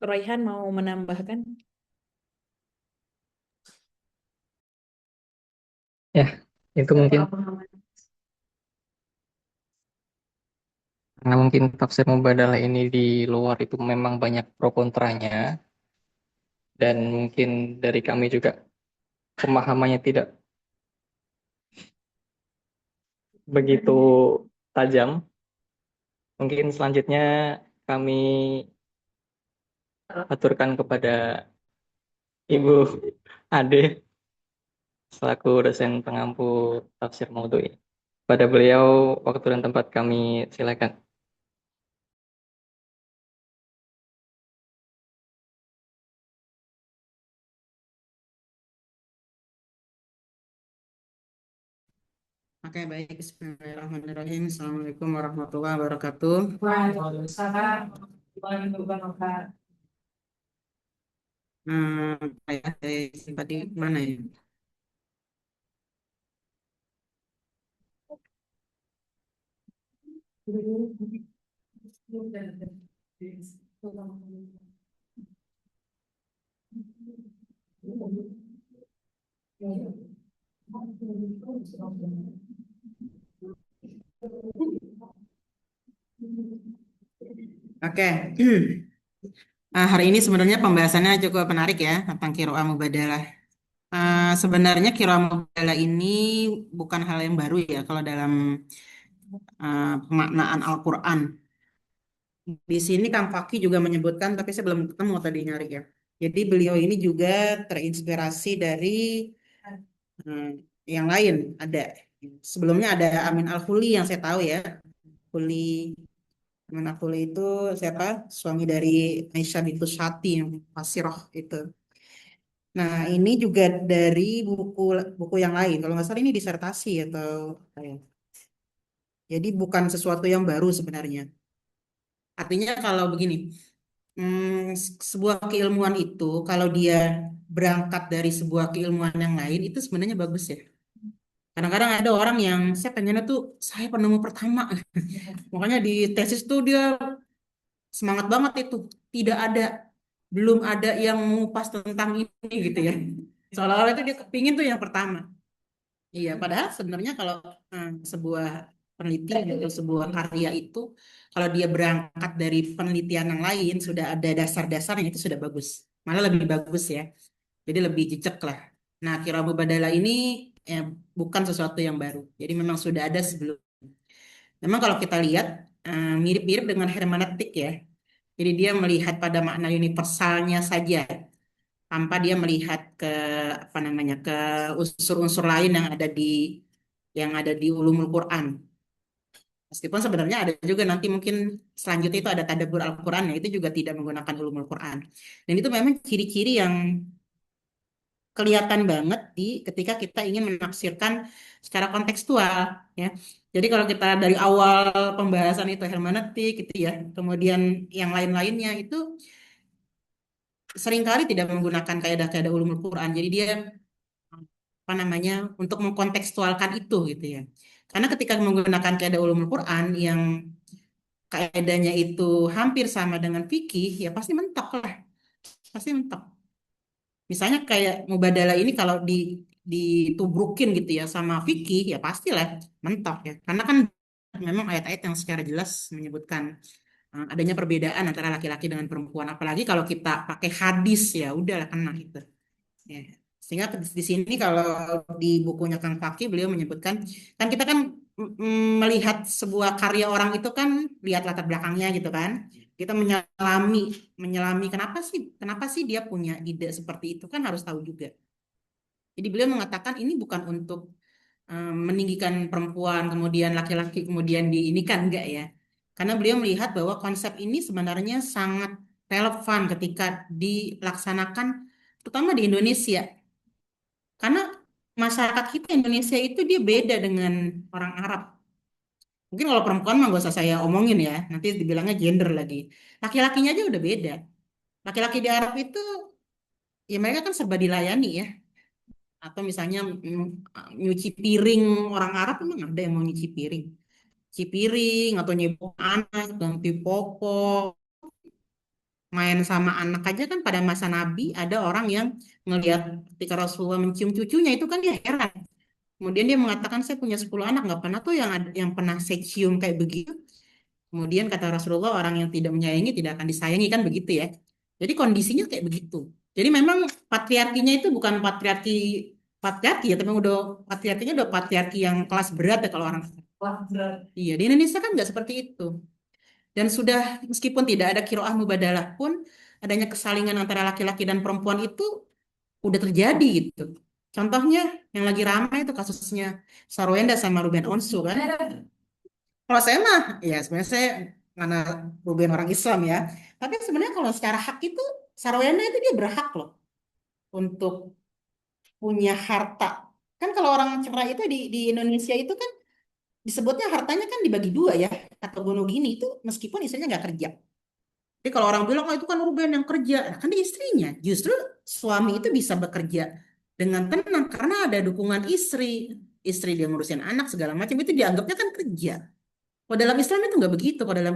S4: Royhan mau menambahkan?
S2: Ya, itu mungkin karena mungkin tafsir mubadalah ini di luar itu memang banyak pro kontranya, dan mungkin dari kami juga pemahamannya tidak begitu tajam. Mungkin selanjutnya kami aturkan kepada Ibu Ade selaku dosen pengampu tafsir maudhu'i. Pada beliau waktu dan tempat kami silakan.
S7: Oke, baik. Bismillahirrahmanirrahim. Assalamualaikum warahmatullahi wabarakatuh.
S4: Waalaikumsalam warahmatullahi wabarakatuh.
S7: Tadi mana ya? Oke. Hari ini sebenarnya pembahasannya cukup menarik ya tentang qiraah mubadalah. Sebenarnya qiraah mubadalah ini bukan hal yang baru ya kalau dalam pemaknaan Al-Quran. Di sini Kang Faki juga menyebutkan, tapi saya belum ketemu tadi nyari ya. Jadi beliau ini juga terinspirasi dari eh, yang lain. Ada sebelumnya ada Amin Al-Huli yang saya tahu ya. Huli Amin Al-Huli itu siapa? Suami dari Aisyah bintu Syati yang Fasiroh itu. Nah, ini juga dari buku buku yang lain. Kalau nggak salah ini disertasi atau apa ya. Jadi bukan sesuatu yang baru sebenarnya. Artinya kalau begini, sebuah keilmuan itu kalau dia berangkat dari sebuah keilmuan yang lain itu sebenarnya bagus ya. Kadang-kadang ada orang yang saya pengennya tuh saya penemu pertama. Makanya di tesis tuh dia semangat banget itu. Tidak ada, belum ada yang mengupas tentang ini gitu ya. Seolah-olah itu dia kepingin tuh yang pertama. Iya, padahal sebenarnya kalau sebuah penelitian atau sebuah karya itu, kalau dia berangkat dari penelitian yang lain, sudah ada dasar-dasarnya itu sudah bagus. Malah lebih bagus ya. Jadi lebih jejak lah. Nah, kira mubadalah ini bukan sesuatu yang baru. Jadi memang sudah ada sebelum. Memang kalau kita lihat mirip-mirip dengan hermeneutik ya. Jadi dia melihat pada makna universalnya saja tanpa dia melihat ke apa namanya ke unsur-unsur lain yang ada di ulumul Quran. Meskipun sebenarnya ada juga nanti mungkin selanjutnya itu ada tadabbur Al-Quran ya itu juga tidak menggunakan ulumul Quran. Dan itu memang ciri-ciri yang kelihatan banget ketika kita ingin menafsirkan secara kontekstual ya. Jadi kalau kita dari awal pembahasan itu hermeneutik gitu ya, kemudian yang lain-lainnya itu seringkali tidak menggunakan kaidah-kaidah ulumul Quran. Jadi dia apa namanya untuk mengkontekstualkan itu gitu ya. Karena ketika menggunakan kaidah ulumul Quran yang kaidahnya itu hampir sama dengan fikih, ya pasti mentok lah, pasti mentok. Misalnya kayak mubadalah ini kalau ditubrukin gitu ya sama fikih, ya pastilah mentok ya. Karena kan memang ayat-ayat yang secara jelas menyebutkan adanya perbedaan antara laki-laki dengan perempuan. Apalagi kalau kita pakai hadis ya udahlah kena gitu. Ya. Sehingga di sini kalau di bukunya Kang Faki beliau menyebutkan kan kita kan melihat sebuah karya orang itu kan lihat latar belakangnya gitu kan. Kita menyelami kenapa sih dia punya ide seperti itu kan harus tahu juga. Jadi beliau mengatakan ini bukan untuk meninggikan perempuan kemudian laki-laki kemudian diinikan enggak ya. Karena beliau melihat bahwa konsep ini sebenarnya sangat relevan ketika dilaksanakan terutama di Indonesia. Karena masyarakat kita Indonesia itu dia beda dengan orang Arab. Mungkin kalau perempuan mah gak usah saya omongin ya, nanti dibilangnya gender lagi. Laki-lakinya aja udah beda. Laki-laki di Arab itu ya mereka kan serba dilayani ya. Atau misalnya nyuci piring orang Arab emang ada yang mau nyuci piring. Cuci piring atau nyebok anak, ganti popok, main sama anak aja kan pada masa Nabi ada orang yang ngelihat ketika Rasulullah mencium cucunya itu kan dia heran. Kemudian dia mengatakan saya punya 10 anak nggak pernah tuh yang pernah saya cium kayak begitu. Kemudian kata Rasulullah orang yang tidak menyayangi tidak akan disayangi kan begitu ya. Jadi kondisinya kayak begitu. Jadi memang patriarkinya itu bukan patriarki patriarki ya, tapi udah patriarki yang kelas berat ya kalau orang. Iya di Indonesia kan nggak seperti itu. Dan sudah meskipun tidak ada kiroah mubadalah pun adanya kesalingan antara laki-laki dan perempuan itu udah terjadi gitu. Contohnya yang lagi ramai itu kasusnya Sarwenda sama Ruben Onsu kan. Kalau saya mah ya sebenarnya saya mana Ruben orang Islam ya. Tapi sebenarnya kalau secara hak itu Sarwenda itu dia berhak loh untuk punya harta. Kan kalau orang cerai itu di Indonesia itu kan disebutnya hartanya kan dibagi dua ya. Kata Bono gini itu meskipun istrinya nggak kerja. Jadi kalau orang bilang oh itu kan Ruben yang kerja, nah, kan dia istrinya. Justru suami itu bisa bekerja dengan tenang karena ada dukungan istri. Istri dia ngurusin anak segala macam itu dianggapnya kan kerja. Kalau dalam Islam itu nggak begitu. Kalau dalam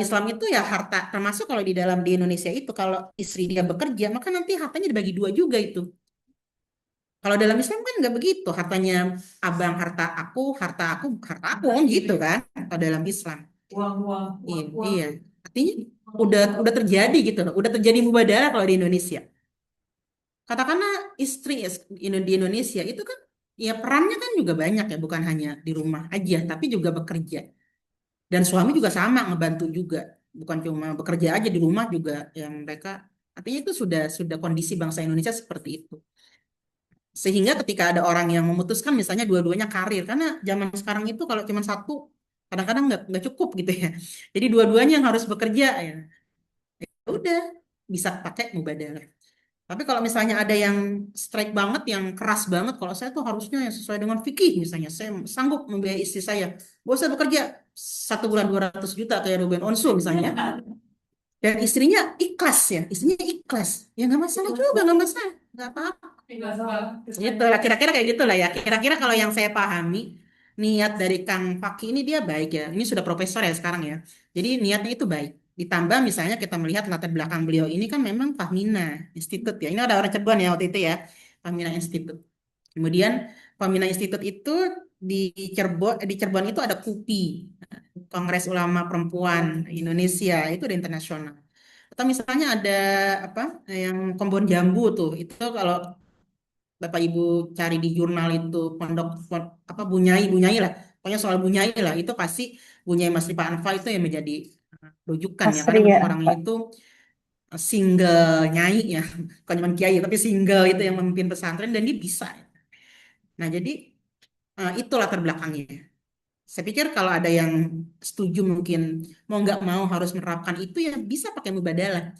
S7: Islam, itu ya harta termasuk kalau di Indonesia itu kalau istri dia bekerja maka nanti hartanya dibagi dua juga itu. Kalau dalam Islam kan nggak begitu, hartanya abang harta aku, harta aku kan gitu kan. Kalau dalam Islam, iya, iya. Artinya udah terjadi gitu loh, udah terjadi mubadalah kalau di Indonesia. Katakanlah istri di Indonesia itu kan ya perannya kan juga banyak ya, bukan hanya di rumah aja, tapi juga bekerja. Dan suami juga sama ngebantu juga, bukan cuma bekerja aja di rumah juga yang mereka. Artinya itu sudah kondisi bangsa Indonesia seperti itu. Sehingga ketika ada orang yang memutuskan misalnya dua-duanya karir, karena zaman sekarang itu kalau cuma satu kadang-kadang nggak cukup gitu ya. Jadi dua-duanya yang harus bekerja ya. Ya udah bisa pakai mubadalah. Tapi kalau misalnya ada yang strike banget, yang keras banget, kalau saya tuh harusnya yang sesuai dengan fikih misalnya, saya sanggup membiayai istri saya. Gak usah bekerja 1 bulan 200 juta kayak Ruben Onsu misalnya. Dan istrinya ikhlas ya, istrinya ikhlas. Ya nggak masalah juga, nggak masalah. Nggak apa-apa. Gitu lah, kira-kira kayak gitulah ya. Kira-kira kalau yang saya pahami, niat dari Kang Faki ini dia baik ya. Ini sudah profesor ya sekarang ya. Jadi niatnya itu baik. Ditambah misalnya kita melihat latar belakang beliau ini kan memang Fahmina Institute ya. Ini ada orang Cirebon ya waktu itu ya. Fahmina Institute. Kemudian Fahmina Institute itu di Cirebon itu ada KUPI, Kongres Ulama Perempuan Indonesia, itu ada internasional. Atau misalnya ada apa yang Kebon Jambu tuh, itu kalau Bapak Ibu cari di jurnal itu apa Bunyai lah, pokoknya soal Bunyai lah, itu pasti Bunyai Mas Rifa Anfa itu yang menjadi rujukan ya, karena
S1: Asri
S7: memang
S1: ya,
S7: orangnya itu single nyai ya, bukan cuma kiai tapi single itu yang memimpin pesantren dan dia bisa. Nah jadi itu latar belakangnya. Saya pikir kalau ada yang setuju mungkin mau nggak mau harus menerapkan itu ya bisa pakai mubadalah.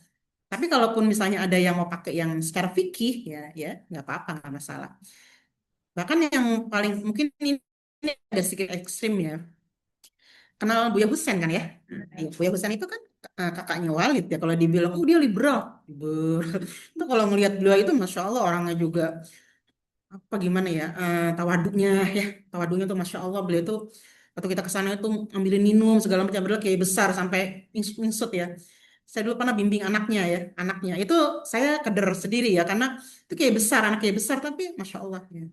S7: Tapi kalaupun misalnya ada yang mau pakai yang secara fikih ya nggak apa-apa, nggak masalah. Bahkan yang paling mungkin ini ada sedikit ekstrim ya. Kenal Buya Husen kan ya? Iya, Buya Husen itu kan kakaknya Walid ya. Kalau dibilang, oh dia liberal. Liberal. Itu kalau ngelihat beliau itu Masya Allah orangnya juga apa gimana ya, tawaduknya tuh Masya Allah. Beliau tuh waktu kita ke sana itu ambilin minum segala macam, beliau kayak besar sampai mingsut ya. Saya dulu pernah bimbing anaknya itu saya keder sendiri ya, karena itu kayak besar, anak kayak besar tapi Masya Allah ya.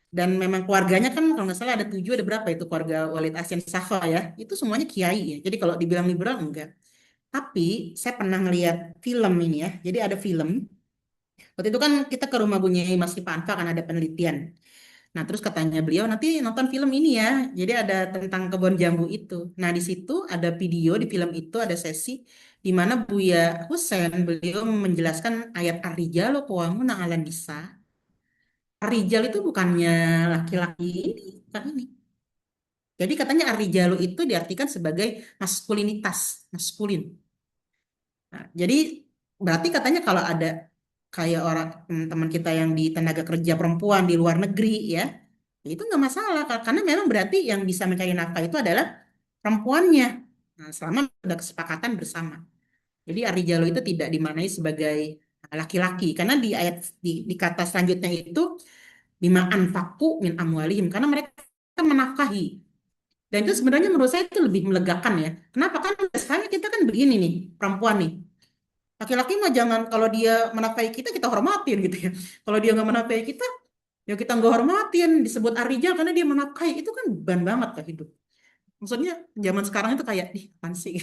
S7: Dan memang keluarganya kan kalau nggak salah ada 7, ada berapa itu keluarga Walid Asin Safa ya, itu semuanya kiai ya. Jadi kalau dibilang liberal enggak. Tapi saya pernah ngeliat film ini ya, jadi ada film waktu itu kan kita ke rumah Bunyai Mas Kipanfa kan ada penelitian. Nah, terus katanya beliau nanti nonton film ini ya. Jadi ada tentang kebun jambu itu. Nah, di situ ada video di film itu ada sesi di mana Buya Husen beliau menjelaskan ayat Ar-Rijalu Qawwamuna 'alan Nisa. Ar-Rijal itu bukannya laki-laki ini, bukan ini. Jadi katanya Ar-Rijalu itu diartikan sebagai maskulinitas, maskulin. Nah, jadi berarti katanya kalau ada kayak orang teman kita yang di tenaga kerja perempuan di luar negeri ya, ya itu nggak masalah karena memang berarti yang bisa mencari nafkah itu adalah perempuannya. Nah, selama ada kesepakatan bersama. Jadi ar-rijalu itu tidak dimaknai sebagai laki-laki karena di ayat di kata selanjutnya itu bima anfaqu min amwalihim, karena mereka menafkahi. Dan itu sebenarnya menurut saya itu lebih melegakan ya. Kenapa? Kan sekarang kita kan begini nih, perempuan nih. Laki-laki mah jangan, kalau dia menafkahi kita hormatin gitu ya. Kalau dia nggak menafkahi kita, ya kita nggak hormatin. Disebut arijal karena dia menafkahi. Itu kan beban banget ke hidup. Maksudnya zaman sekarang itu kayak, ih apaan sih?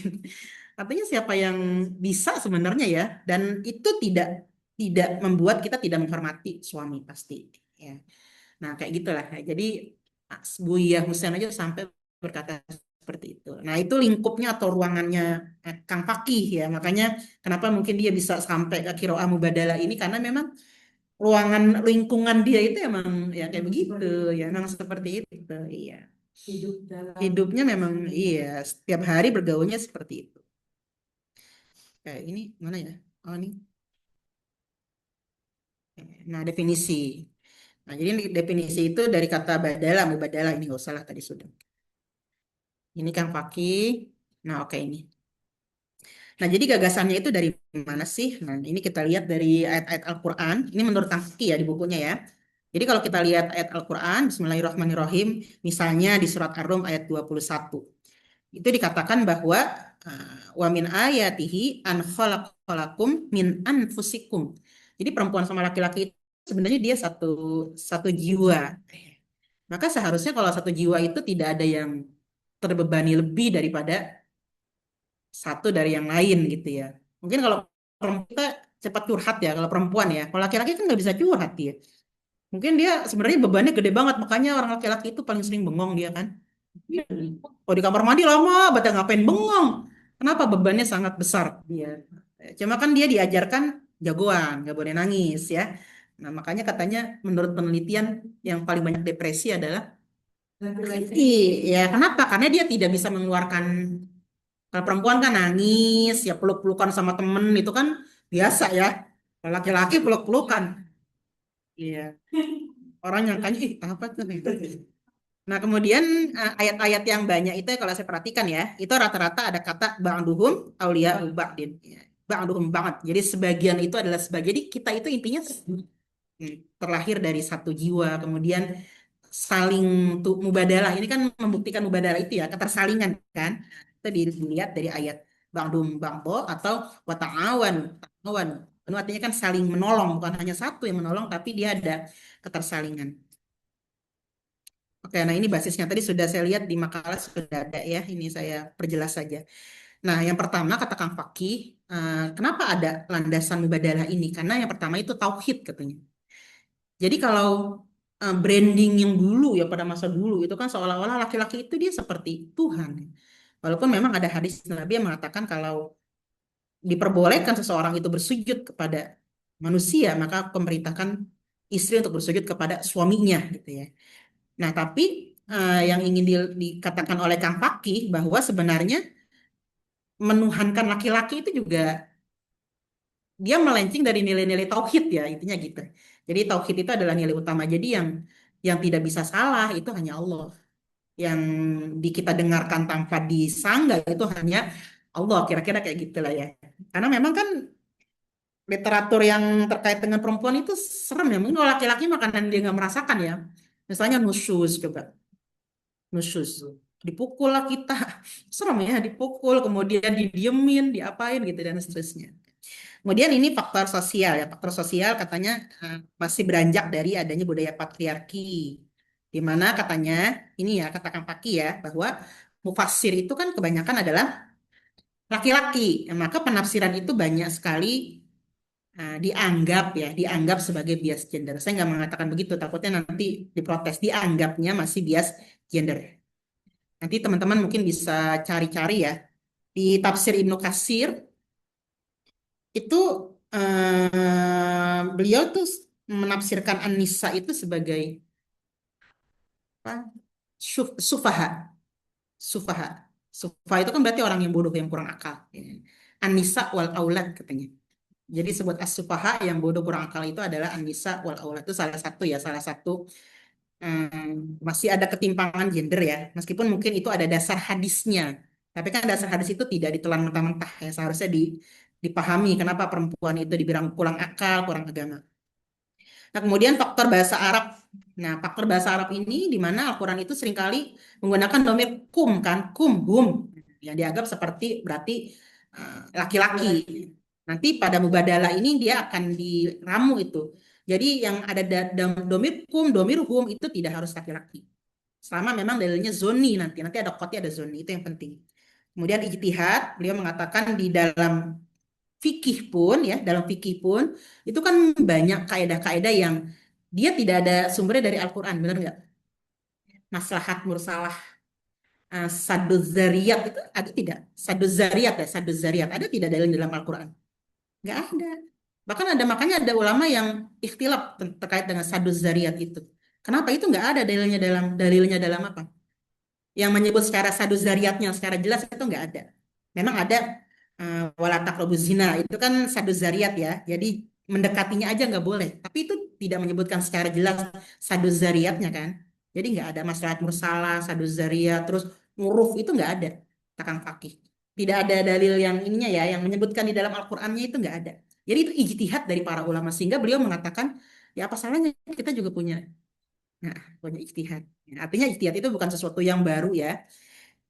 S7: Artinya siapa yang bisa sebenarnya ya. Dan itu tidak tidak membuat kita tidak menghormati suami pasti. Ya. Nah kayak gitulah. Jadi Buya Husen aja sampai berkata seperti itu. Nah itu lingkupnya atau ruangannya Kang Fakih ya. Makanya kenapa mungkin dia bisa sampai ke Qiraah Mubadalah ini karena memang ruangan lingkungan dia itu emang ya kayak begitu ya, memang seperti itu. Iya. Hidupnya memang iya setiap hari bergaulnya seperti itu. Kayak ini mana ya? Oh ini. Nah definisi. Nah jadi definisi itu dari kata badalah, mubadalah ini nggak usah lah tadi sudah. Ini Kang Fakih. Nah oke ini. Nah, jadi gagasannya itu dari mana sih? Nah, ini kita lihat dari ayat-ayat Al-Quran. Ini menurut Kang Fiki ya di bukunya ya. Jadi kalau kita lihat ayat Al-Quran, Bismillahirrahmanirrahim, misalnya di surat Ar-Rum ayat 21. Itu dikatakan bahwa wa min ayatihi an khalaqalakum min anfusikum. Jadi perempuan sama laki-laki sebenarnya dia satu jiwa. Maka seharusnya kalau satu jiwa itu tidak ada yang terbebani lebih daripada satu dari yang lain gitu ya. Mungkin kalau perempuan kita cepat curhat ya, kalau perempuan ya. Kalau laki-laki kan nggak bisa curhat dia. Mungkin dia sebenarnya bebannya gede banget, makanya orang laki-laki itu paling sering bengong dia kan. Oh, di kamar mandi lama, baca ngapain bengong? Kenapa bebannya sangat besar dia? Cuma kan dia diajarkan jagoan, nggak boleh nangis ya. Nah, makanya katanya menurut penelitian yang paling banyak depresi adalah laki-laki. Ya, kenapa? Karena dia tidak bisa mengeluarkan. Kalau perempuan kan nangis, ya peluk-pelukan sama temen itu kan biasa ya. Kalau laki-laki peluk-pelukan. Iya. Orang nyangkanya, ih apa tuh? Nah, kemudian ayat-ayat yang banyak itu kalau saya perhatikan ya, itu rata-rata ada kata ba'duhum aulia ba'din. Ya, ba'duhum banget. Jadi sebagian itu adalah sebagian. Jadi kita itu intinya terlahir dari satu jiwa, kemudian saling mubadalah. Ini kan membuktikan mubadalah itu ya, ketersalingan kan. Itu dilihat dari ayat ba'dum ba'do atau wata'awan. Ta'awan. Itu artinya kan saling menolong, bukan hanya satu yang menolong, tapi dia ada ketersalingan. Oke, nah ini basisnya tadi sudah saya lihat di makalah sudah ada ya. Ini saya perjelas saja. Nah, yang pertama kata Kang Fakih, kenapa ada landasan mubadalah ini? Karena yang pertama itu tauhid katanya. Jadi kalau branding yang dulu ya pada masa dulu itu kan seolah-olah laki-laki itu dia seperti Tuhan. Walaupun memang ada hadis Nabi yang mengatakan kalau diperbolehkan seseorang itu bersujud kepada manusia, maka pemerintahkan istri untuk bersujud kepada suaminya gitu ya. Nah, tapi yang ingin dikatakan oleh Kang Fakih bahwa sebenarnya menuhankan laki-laki itu juga dia melenceng dari nilai-nilai tauhid ya, intinya gitu. Jadi tauhid itu adalah nilai utama. Jadi yang tidak bisa salah itu hanya Allah. Yang kita dengarkan tanpa disanggah itu hanya Allah, kira-kira kayak gitulah ya. Karena memang kan literatur yang terkait dengan perempuan itu serem ya. Mungkin kalau laki-laki makanan dia nggak merasakan ya. Misalnya nusyus coba. Nusyus. Dipukul lah kita. Serem ya, dipukul, kemudian didiemin, diapain gitu dan seterusnya. Kemudian ini faktor sosial ya. Faktor sosial katanya masih beranjak dari adanya budaya patriarki. Di mana katanya, ini ya katakan Paki ya, bahwa mufassir itu kan kebanyakan adalah laki-laki. Maka penafsiran itu banyak sekali dianggap sebagai bias gender. Saya nggak mengatakan begitu, takutnya nanti diprotes. Dianggapnya masih bias gender. Nanti teman-teman mungkin bisa cari-cari ya. Di tafsir Ibnu Katsir itu beliau tuh menafsirkan An-Nisa itu sebagai apa? Sufaha. Sufaha. Sufaha itu kan berarti orang yang bodoh, yang kurang akal. An-Nisa wal aulad katanya. Jadi sebut as-sufaha yang bodoh kurang akal itu adalah An-Nisa wal aulad. Itu salah satu ya, salah satu masih ada ketimpangan gender ya. Meskipun mungkin itu ada dasar hadisnya. Tapi kan dasar hadis itu tidak ditelan mentah-mentah ya. Seharusnya dipahami kenapa perempuan itu dibilang kurang akal, kurang agama. Nah, kemudian faktor bahasa Arab. Nah, faktor bahasa Arab ini di mana Al-Quran itu seringkali menggunakan domir kum kan, kum, hum. Yang dianggap seperti berarti laki-laki. Nanti pada mubadalah ini dia akan diramu itu. Jadi yang ada domir kum, domir hum itu tidak harus laki-laki. Selama memang dalilnya zoni nanti ada koti, ada zoni, itu yang penting. Kemudian ijtihad, beliau mengatakan di dalam fikih pun ya, dalam fikih pun itu kan banyak kaidah-kaidah yang dia tidak ada sumbernya dari Al-Qur'an, benar nggak? Maslahat mursalah, saduz zariyat itu ada tidak? Saduz zariyat ya, saduz zariyat ada tidak dalil dalam Al-Qur'an? Nggak ada. Bahkan makanya ada ulama yang ikhtilaf terkait dengan saduz zariyat itu. Kenapa itu nggak ada dalilnya dalam apa? Yang menyebut secara saduz zariyatnya secara jelas itu nggak ada. Memang ada wala taqrabuz zina itu kan saduz zariyat ya. Jadi mendekatinya aja nggak boleh. Tapi itu tidak menyebutkan secara jelas saduz zariyatnya kan. Jadi nggak ada maslahat mursalah, saduz zariyat, terus nguruf itu nggak ada. Takang fakih. Tidak ada dalil yang ininya ya, yang menyebutkan di dalam Al-Qur'annya itu nggak ada. Jadi itu ijtihad dari para ulama sehingga beliau mengatakan ya apa salahnya kita juga punya ijtihad. Artinya ijtihad itu bukan sesuatu yang baru ya.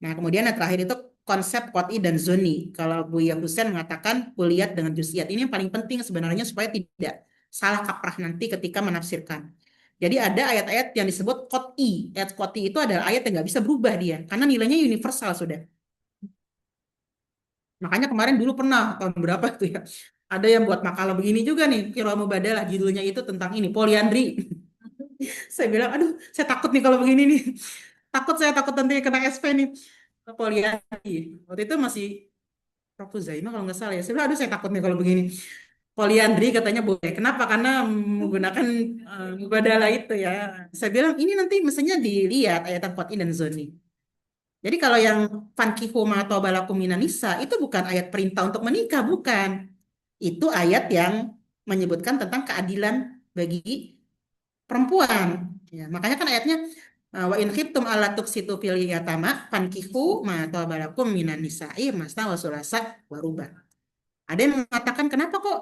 S7: Nah, kemudian yang terakhir itu konsep qat'i dan zoni. Kalau Buya Husain mengatakan kuliat dengan juz'iyat. Ini yang paling penting sebenarnya supaya tidak salah kaprah nanti ketika menafsirkan. Jadi ada ayat-ayat yang disebut qot'i. Ayat qot'i itu adalah ayat yang nggak bisa berubah dia, karena nilainya universal sudah. Makanya kemarin dulu pernah, tahun berapa tuh ya, ada yang buat makalah begini juga nih, Qiraah Mubadalah, judulnya itu tentang ini, poliandri. Saya bilang, aduh, saya takut nih kalau begini nih. Saya takut nanti kena SP nih. Poliandri. Waktu itu masih Prof. Zaima kalau nggak salah ya. Saya bilang, aduh, saya takut nih kalau begini. Poliandri katanya boleh. Kenapa? Karena menggunakan mubadalah itu ya. Saya bilang, ini nanti mestinya dilihat ayat qot'i dan zoni. Jadi kalau yang fankihu ma taba lakum minan nisa itu bukan ayat perintah untuk menikah, bukan. Itu ayat yang menyebutkan tentang keadilan bagi perempuan. Ya, makanya kan ayatnya wa in khiftum alla tuqsitu fil yatama fankihu ma taba lakum minan nisa'i masna wa sulasa wa ruba. Ada yang mengatakan kenapa kok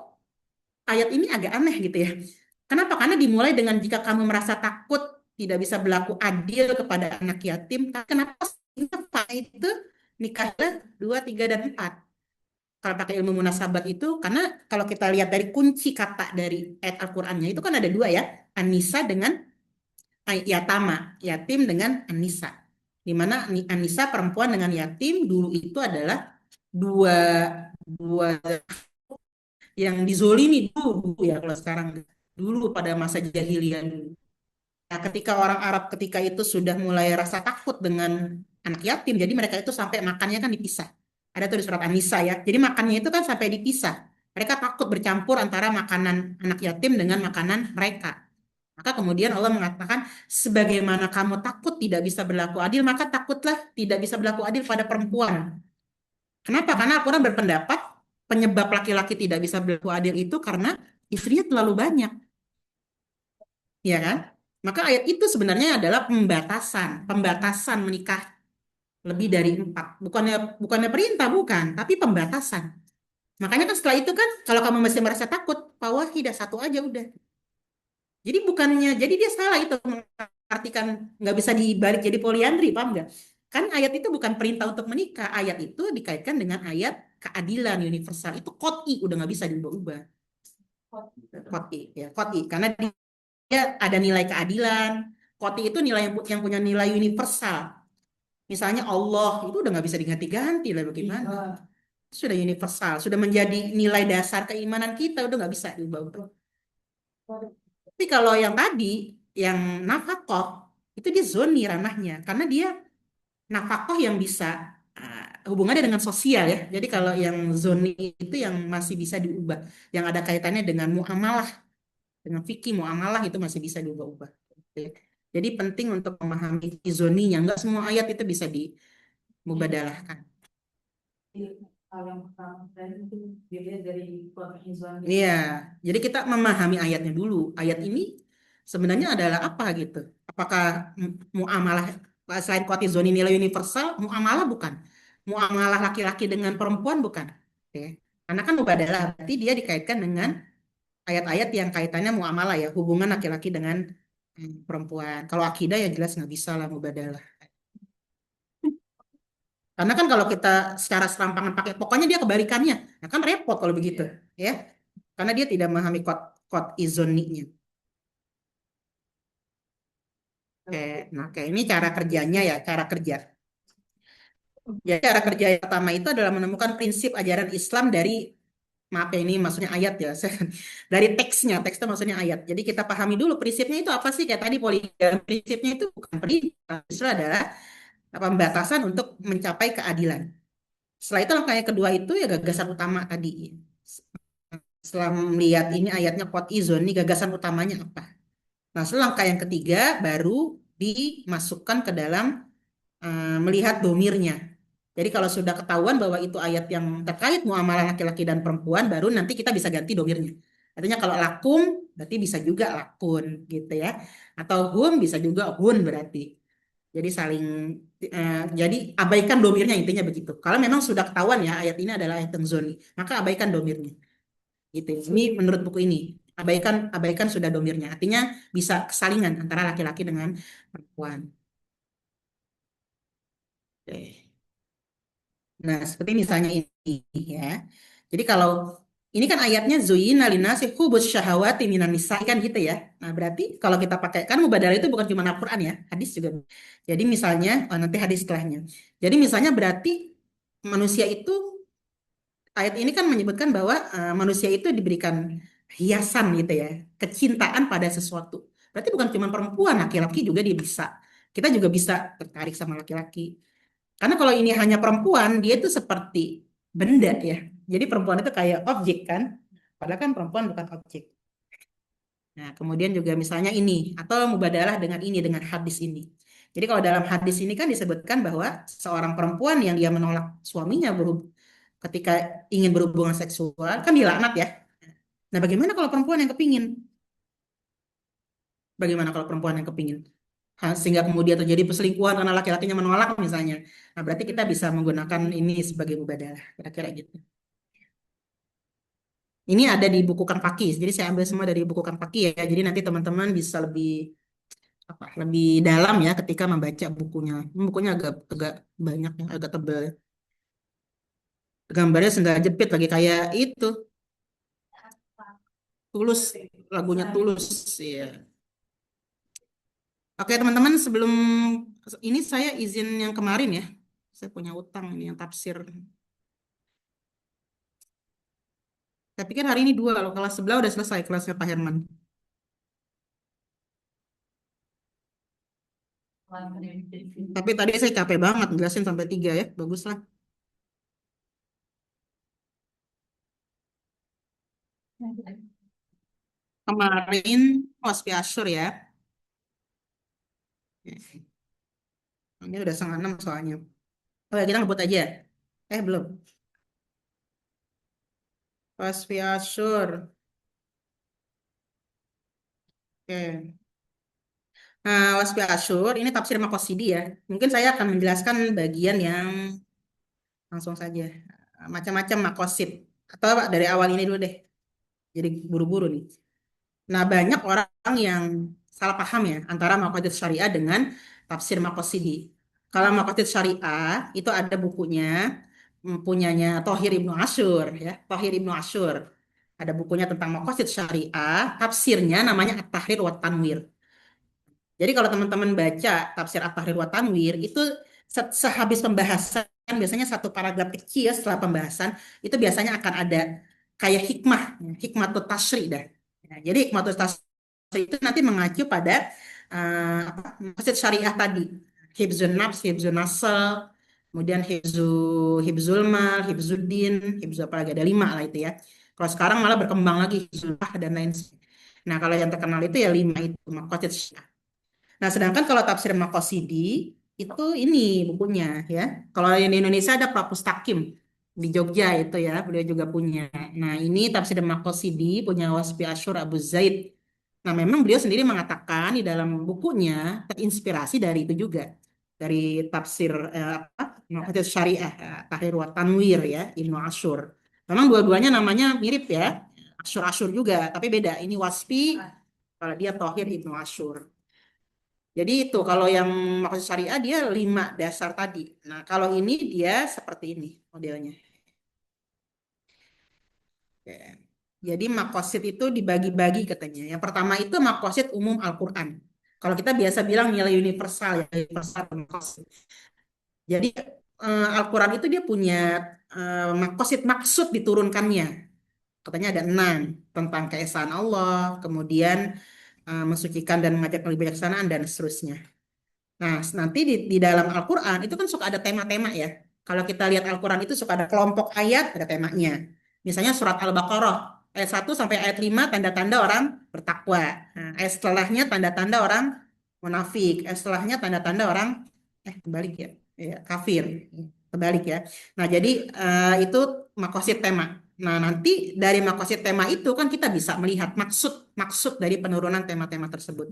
S7: ayat ini agak aneh gitu ya. Kenapa? Karena dimulai dengan jika kamu merasa takut tidak bisa berlaku adil kepada anak yatim. Kenapa itu nikahnya 2, 3, dan 4? Kalau pakai ilmu munasabat itu, karena kalau kita lihat dari kunci kata dari ayat Al-Qur'annya itu kan ada 2 ya, An-Nisa dengan Yatama, yatim dengan An-Nisa. Di mana An-Nisa perempuan dengan yatim dulu itu adalah dua dua yang dizolimi dulu ya, kalau sekarang dulu pada masa jahiliyah dulu. Nah, ketika orang Arab ketika itu sudah mulai rasa takut dengan anak yatim, jadi mereka itu sampai makannya kan dipisah. Ada tuh di surat An-Nisa ya. Jadi makannya itu kan sampai dipisah. Mereka takut bercampur antara makanan anak yatim dengan makanan mereka. Maka kemudian Allah mengatakan, sebagaimana kamu takut tidak bisa berlaku adil, maka takutlah tidak bisa berlaku adil pada perempuan. Kenapa? Karena Al-Quran berpendapat penyebab laki-laki tidak bisa berlaku adil itu karena istrinya terlalu banyak. Ya kan? Maka ayat itu sebenarnya adalah pembatasan menikah lebih dari 4. Bukannya perintah, bukan, tapi pembatasan. Makanya kan setelah itu kan, kalau kamu masih merasa takut, fawahidah, 1 aja udah. Jadi jadi dia salah itu mengartikan nggak bisa dibalik jadi poliandri, paham nggak? Kan ayat itu bukan perintah untuk menikah, ayat itu dikaitkan dengan ayat keadilan universal. Itu qot'i, udah nggak bisa diubah-ubah. Qot'i, ya, qot'i. Karena dia ada nilai keadilan. Qot'i itu nilai yang punya nilai universal. Misalnya Allah, itu udah nggak bisa diganti-ganti lah bagaimana. Sudah universal, sudah menjadi nilai dasar keimanan kita, udah nggak bisa diubah-ubah. Tapi kalau yang tadi, yang nafkah, itu dia zoni ranahnya. Karena dia nafkah yang bisa hubungannya dengan sosial ya. Jadi kalau yang zoni itu yang masih bisa diubah. Yang ada kaitannya dengan muamalah. Dengan fikih muamalah itu masih bisa diubah-ubah. Jadi penting untuk memahami zoninya. Enggak semua ayat itu bisa dimubadalahkan. Iya, jadi kita memahami ayatnya dulu. Ayat ini sebenarnya adalah apa gitu? Apakah muamalah selain zoni nilai universal, muamalah bukan? Muamalah laki-laki dengan perempuan bukan? Oke. Karena kan mubadalah berarti dia dikaitkan dengan ayat-ayat yang kaitannya muamalah ya, hubungan laki-laki dengan perempuan. Kalau akidah ya jelas nggak bisa lah mubadalah. Karena kan kalau kita secara serampangan pakai pokoknya dia kebalikannya, nah kan repot kalau begitu, ya. Karena dia tidak memahami kod izoninya. Oke, nah kayak ini cara kerjanya ya, cara kerja. Jadi cara kerja yang pertama itu adalah menemukan prinsip ajaran Islam dari, maaf ya ini maksudnya ayat ya, dari teksnya, teks itu maksudnya ayat. Jadi kita pahami dulu prinsipnya itu apa sih, kayak tadi poligami, prinsipnya itu bukan perintah, justru adalah pembatasan untuk mencapai keadilan. Setelah itu langkah yang kedua itu ya gagasan utama tadi. Setelah melihat ini ayatnya qot'i zoni, gagasan utamanya apa? Nah, setelah langkah yang ketiga baru dimasukkan ke dalam melihat domirnya. Jadi kalau sudah ketahuan bahwa itu ayat yang terkait muamalah laki-laki dan perempuan, baru nanti kita bisa ganti domirnya. Artinya kalau lakum berarti bisa juga lakun gitu ya. Atau hum bisa juga hun berarti. Jadi saling jadi abaikan domirnya, intinya begitu. Kalau memang sudah ketahuan ya ayat ini adalah ayat yang zoni, maka abaikan domirnya. Gitu. Ini menurut buku ini. Abaikan sudah domirnya. Artinya bisa kesalingan antara laki-laki dengan perempuan. Oke. Nah, seperti misalnya ini ya. Jadi kalau Ini kan ayatnya zuyina linasi hubus syahawati minan nisa kan gitu ya. Nah, berarti kalau kita pakai kan mubadalah itu bukan cuma Al-Qur'an ya, hadis juga. Jadi misalnya nanti hadis setelahnya. Jadi misalnya berarti manusia itu ayat ini kan menyebutkan bahwa manusia itu diberikan hiasan gitu ya, kecintaan pada sesuatu. Berarti bukan cuma perempuan, laki-laki juga dia bisa. Kita juga bisa tertarik sama laki-laki. Karena kalau ini hanya perempuan, dia itu seperti benda ya. Jadi perempuan itu kayak objek kan. Padahal kan perempuan bukan objek. Nah, kemudian juga misalnya ini, atau mubadalah dengan ini, dengan hadis ini. Jadi kalau dalam hadis ini kan disebutkan bahwa seorang perempuan yang dia menolak suaminya ketika ingin berhubungan seksual, kan dilaknat ya. Nah, bagaimana kalau perempuan yang kepingin? Bagaimana kalau perempuan yang kepingin? Sehingga kemudian terjadi perselingkuhan karena laki-lakinya menolak misalnya. Nah, berarti kita bisa menggunakan ini sebagai mubadalah, kira-kira gitu. Ini ada di buku Kang Fakih, jadi saya ambil semua dari buku Kang Fakih ya. Jadi nanti teman-teman bisa lebih dalam ya ketika membaca bukunya. Bukunya agak agak banyak ya, agak tebal ya. Gambarnya sendal jepit lagi kayak itu, Tulus, lagunya Tulus ya. Oke teman-teman, sebelum ini saya izin yang kemarin ya. Saya punya utang ini yang tafsir. Saya pikir hari ini 2 loh, kelas sebelah udah selesai kelasnya Pak Herman. Tapi tadi saya capek banget jelasin sampai 3 ya, bagus lah. Kemarin Waspi Asyur ya. Ini udah 5:30 soalnya. Oh ya, kita ngebut aja. Belum. Waspi Asyur. Oke. Nah, Waspi Asyur ini tafsir Maqasidi ya. Mungkin saya akan menjelaskan bagian yang langsung saja. Macam-macam makosid. Atau dari awal ini dulu deh. Jadi buru-buru nih. Nah, banyak orang yang salah paham ya antara makosid syariah dengan tafsir Maqasidi. Kalau makosid syariah itu ada bukunya punyanya Thohir Ibnu Asyur ya. Thohir Ibnu Asyur. Ada bukunya tentang makosid syariah, tafsirnya namanya At-Tahrir wa Tanwir. Jadi kalau teman-teman baca tafsir At-Tahrir wa Tanwir itu sehabis pembahasan biasanya satu paragraf kecil setelah pembahasan itu biasanya akan ada kayak hikmah, hikmatut tasri dah. Ya, jadi hikmatut tasri itu nanti mengacu pada maksud syariah tadi. Hibzun nafs, hibzun nasl, kemudian hibzul mal, hibzuddin, hibzul apa lagi ada 5 lah itu ya. Kalau sekarang malah berkembang lagi hibzul dan lain sebagainya. Nah, kalau yang terkenal itu ya 5 itu makosid syariah. Nah, sedangkan kalau tafsir Maqasidi itu ini bukunya ya. Kalau yang di Indonesia ada Prapustakim di Jogja itu ya, beliau juga punya. Nah, ini tafsir Maqasidi punya Waspi Asyur Abu Zaid. Nah, memang beliau sendiri mengatakan di dalam bukunya terinspirasi dari itu juga. Dari tafsir Maqasid Syariah, Tahrir wa Tanwir ya, Ibnu Asyur. Memang dua-duanya namanya mirip ya. Asyur-Asyur juga, tapi beda. Ini Waspi, kalau dia Thohir Ibnu Asyur. Jadi itu kalau yang makosid syariah dia 5 dasar tadi. Nah kalau ini dia seperti ini modelnya. Oke. Jadi makosid itu dibagi-bagi katanya. Yang pertama itu makosid umum Al-Quran. Kalau kita biasa bilang nilai universal ya, universal makosid. Jadi Al-Quran itu dia punya makosid maksud diturunkannya. Katanya ada 6 tentang keesaan Allah, kemudian mensucikan dan mengajak kebijaksanaan dan seterusnya. Nah, nanti di dalam Al-Quran itu kan suka ada tema-tema ya. Kalau kita lihat Al-Quran itu suka ada kelompok ayat, ada temanya. Misalnya surat Al-Baqarah, ayat 1 sampai ayat 5, tanda-tanda orang bertakwa. Nah, ayat setelahnya tanda-tanda orang munafik. Ayat setelahnya tanda-tanda orang, kebalik ya, kafir. Kebalik ya. Nah, jadi itu makosid tema. Nah, nanti dari makosid tema itu kan kita bisa melihat maksud dari penurunan tema-tema tersebut.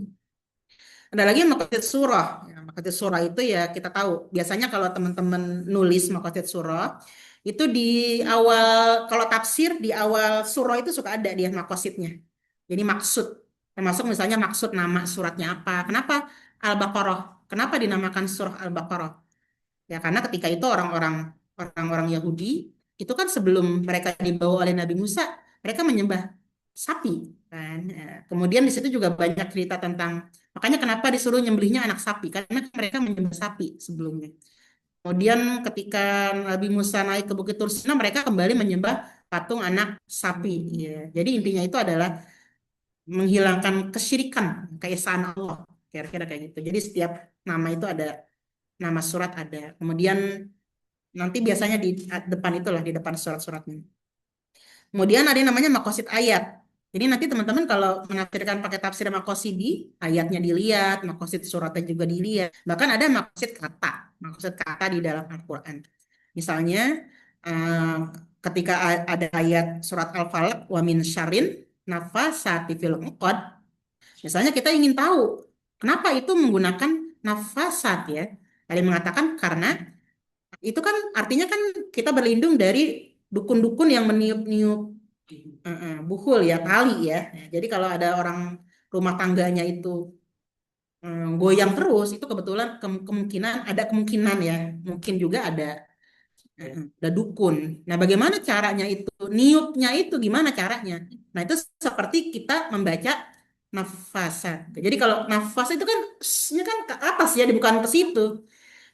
S7: Ada lagi maqasid surah. Ya, maqasid surah itu ya kita tahu. Biasanya kalau teman-teman nulis maqasid surah, itu di awal, kalau tafsir di awal surah itu suka ada dia maqasidnya. Jadi maksud. Termasuk misalnya maksud nama suratnya apa. Kenapa Al-Baqarah? Kenapa dinamakan surah Al-Baqarah? Ya karena ketika itu orang-orang Yahudi, itu kan sebelum mereka dibawa oleh Nabi Musa, mereka menyembah sapi kan. Kemudian di situ juga banyak cerita tentang makanya kenapa disuruh nyembelihnya anak sapi karena mereka menyembah sapi sebelumnya. Kemudian ketika Nabi Musa naik ke Bukit Tursina, mereka kembali menyembah patung anak sapi. Ya. Jadi intinya itu adalah menghilangkan kesyirikan, keesaan Allah. Kira-kira kayak gitu. Jadi setiap nama itu ada, nama surat ada. Kemudian nanti biasanya di depan itulah, di depan surat-suratnya. Kemudian ada yang namanya makosid ayat. Jadi nanti teman-teman kalau menafsirkan pakai tafsir makosidi, ayatnya dilihat, makosid suratnya juga dilihat. Bahkan ada makosid kata di dalam Al-Quran. Misalnya ketika ada ayat surat Al-Falaq, wa min syarrin nafasati fil uqad. Misalnya kita ingin tahu kenapa itu menggunakan nafasat ya. Ada yang mengatakan karena itu kan artinya kan kita berlindung dari dukun-dukun yang meniup-niup buhul ya, tali ya. Jadi kalau ada orang rumah tangganya itu goyang terus, itu kebetulan kemungkinan ya, mungkin juga ada dukun. Nah, bagaimana caranya itu? Niupnya itu gimana caranya? Nah, itu seperti kita membaca nafasat. Jadi kalau nafas itu kan nya kan ke atas ya, bukan ke situ.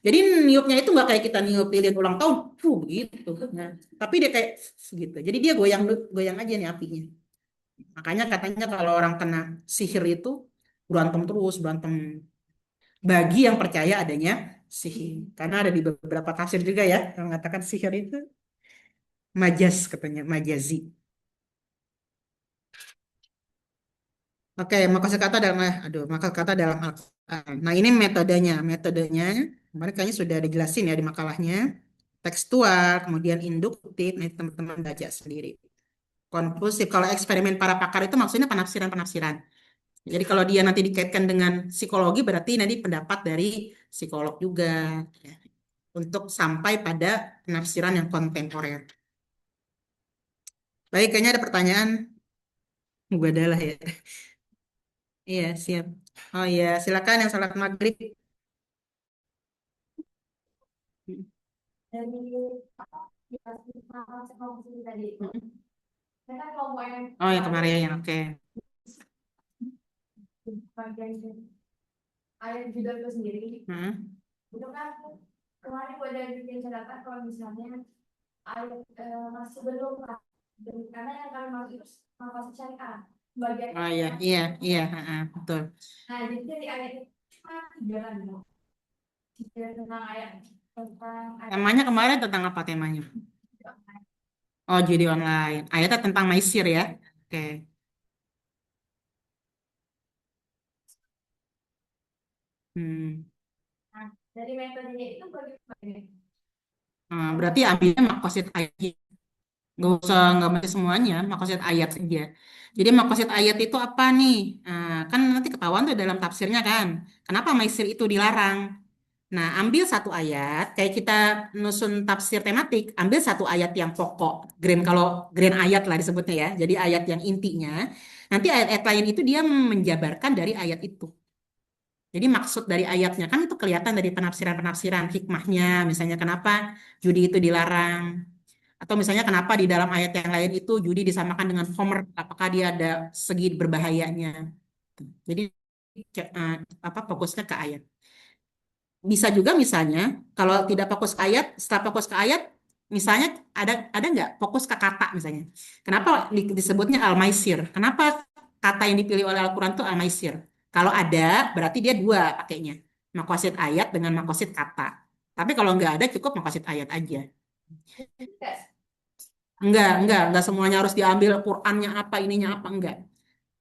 S7: Jadi niupnya itu nggak kayak kita niup lilin ulang tahun, begitu. Nah, tapi dia kayak gitu. Jadi dia goyang aja nih apinya. Makanya katanya kalau orang kena sihir itu berantem terus, berantem. Bagi yang percaya adanya sihir. Karena ada di beberapa tafsir juga ya yang mengatakan sihir itu majaz katanya, majazi. Oke, maksud kata dalam maksud kata dalam Al-Quran. Nah, ini metodenya kemarin kayaknya sudah dijelasin ya di makalahnya. Tekstual, kemudian induktif, nih teman-teman baca sendiri. Konklusif, kalau eksperimen para pakar itu maksudnya penafsiran-penafsiran. Jadi kalau dia nanti dikaitkan dengan psikologi, berarti nanti pendapat dari psikolog juga. Ya, untuk sampai pada penafsiran yang kontemporer. Baik, kayaknya ada pertanyaan. Mubadalah ya. Iya, siap. Oh iya, silakan yang salat maghrib. Oh ya kemarin, oke.
S8: Ayat judul itu sendiri
S7: Hmm.
S8: itu kan kemarin gue ada bikin catatan kalau misalnya ayat masih belum karena yang kalian maksud itu masih syariat bagian
S7: Oh iya, betul.
S8: nah jadi dari ayat itu cuma jalan dong tentang ayat
S7: Temanya kemarin tentang apa temanya? Oh, judi online. Ayatnya tentang maisir ya. Oke.
S8: Nah, dari metodenya itu bagaimana?
S7: Berarti ambilnya makosid ayat. Nggak mesti semuanya, makosid ayat saja. Jadi makosid ayat itu apa nih? Kan nanti ketahuan tuh dalam tafsirnya kan. Kenapa maisir itu dilarang? Nah, ambil satu ayat, kayak kita nusun tafsir tematik, ambil satu ayat yang pokok, kalau grand ayat lah disebutnya ya. Jadi ayat yang intinya. Nanti ayat-ayat lain itu dia menjabarkan dari ayat itu. Jadi maksud dari ayatnya kan itu kelihatan dari penafsiran-penafsiran hikmahnya, misalnya kenapa judi itu dilarang, atau misalnya kenapa di dalam ayat yang lain itu judi disamakan dengan homer, apakah dia ada segi berbahayanya. Jadi fokusnya ke ayat. Bisa juga misalnya kalau tidak fokus ke ayat, setelah fokus ke ayat, misalnya ada nggak fokus ke kata misalnya. Kenapa disebutnya al-maisir? Kenapa kata yang dipilih oleh Al-Quran itu al-maisir? Kalau ada, berarti dia dua pakainya. Makosid ayat dengan makosid kata. Tapi kalau nggak ada, cukup makosid ayat aja. Enggak semuanya harus diambil Qurannya apa, ininya apa, enggak.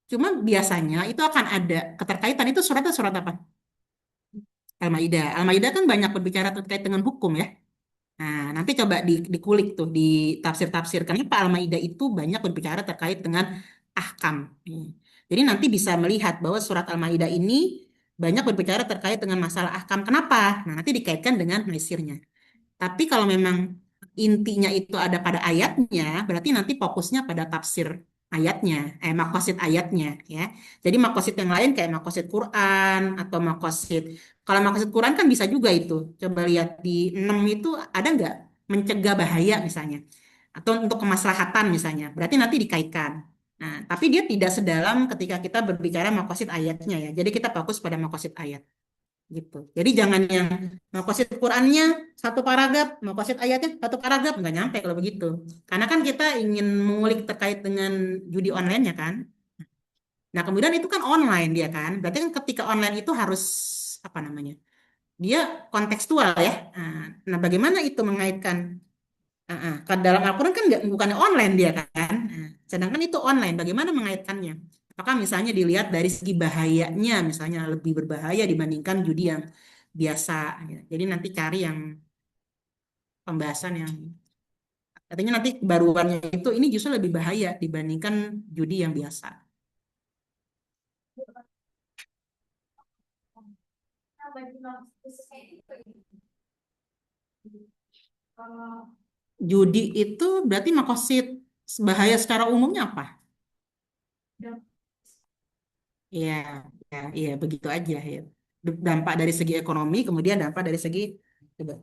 S7: Cuma biasanya itu akan ada keterkaitan. Itu suratnya surat apa? Al-Maidah. Al-Maidah kan banyak berbicara terkait dengan hukum ya. Nah, nanti coba dikulik tuh di tafsir-tafsir. Kenapa Al-Maidah itu banyak berbicara terkait dengan ahkam. Jadi nanti bisa melihat bahwa surat Al-Maidah ini banyak berbicara terkait dengan masalah ahkam. Kenapa? Nah, nanti dikaitkan dengan maisirnya. Tapi kalau memang intinya itu ada pada ayatnya, berarti nanti fokusnya pada tafsir ayatnya, makosid ayatnya ya. Jadi makosid yang lain kayak makosid Quran atau makosid, kalau makosid Quran kan bisa juga itu. Coba lihat di 6 itu ada nggak mencegah bahaya misalnya. atau untuk kemaslahatan misalnya, berarti nanti dikaitkan. Nah, tapi dia tidak sedalam ketika kita berbicara makosid ayatnya ya. Jadi kita fokus pada makosid ayat gitu. Jadi jangan yang makosid Qurannya satu paragraf, makosid ayatnya satu paragraf, nggak nyampe kalau begitu. Karena kan kita ingin mengulik terkait dengan judi online ya kan. Nah, kemudian itu kan online dia kan. Berarti kan ketika online itu harus apa namanya? Dia kontekstual ya. Nah, bagaimana itu mengaitkan kan dalam Al-Quran kan nggak bukannya online dia kan. Sedangkan itu online, bagaimana mengaitkannya? Apakah misalnya dilihat dari segi bahayanya, misalnya lebih berbahaya dibandingkan judi yang biasa. Ya. Jadi nanti cari yang pembahasan yang artinya nanti baruannya itu ini justru lebih bahaya dibandingkan judi yang biasa.
S8: Nah, bagi khususnya itu kalau
S7: Judi itu berarti makosid bahaya secara umumnya apa? Iya, ya, iya begitu aja ya. Dampak dari segi ekonomi, kemudian dampak dari segi coba.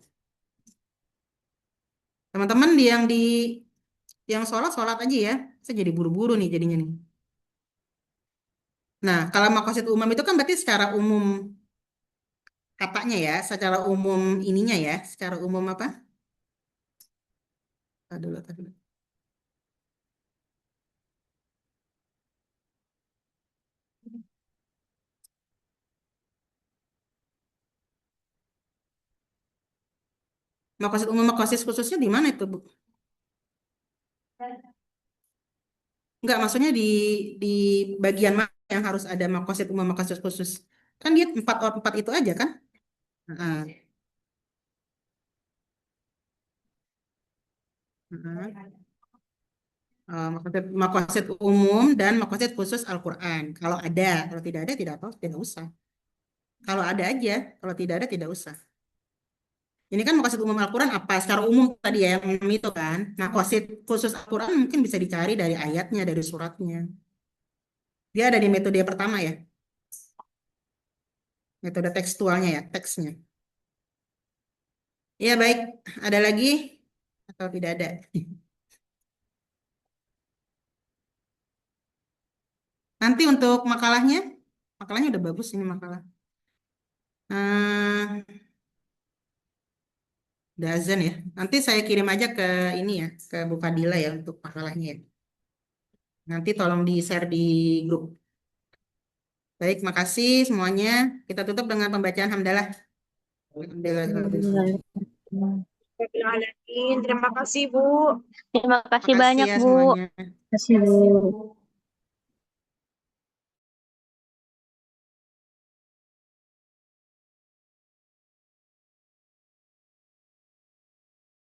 S7: Teman-teman yang sholat aja ya. Saya jadi buru-buru nih jadinya nih. Nah, kalau makosid umum itu kan berarti secara umum katanya ya, secara umum ininya ya, secara umum apa? Tadi dulu. Makosid umum, makosid khususnya di mana itu, Bu? Enggak, maksudnya di bagian mana yang harus ada makosid umum, makosid khusus? Kan dia empat itu aja kan? Heeh. Heeh. Makosid umum dan makosid khusus Al-Quran. Kalau tidak ada tidak apa, tidak usah. Kalau ada aja, kalau tidak ada tidak usah. Ini kan makosid umum Al-Quran apa? Secara umum tadi ya yang 6 itu kan. Makosid khusus Al-Quran mungkin bisa dicari dari ayatnya, dari suratnya. Dia ada di metode yang pertama ya, metode tekstualnya ya, teksnya. Ya baik, ada lagi atau tidak ada? Nanti untuk makalahnya udah bagus ini makalah. Hmm, udah azan ya. Nanti saya kirim aja ke ini ya, ke Bu Fadila ya untuk makalahnya ya. Nanti tolong di-share di grup. Baik, makasih semuanya. Kita tutup dengan pembacaan hamdalah. Alhamdulillah.
S1: Terima kasih, Bu.
S9: Terima kasih
S7: Makasih
S9: banyak,
S7: ya
S9: Bu.
S7: semuanya.
S3: Terima kasih, Bu.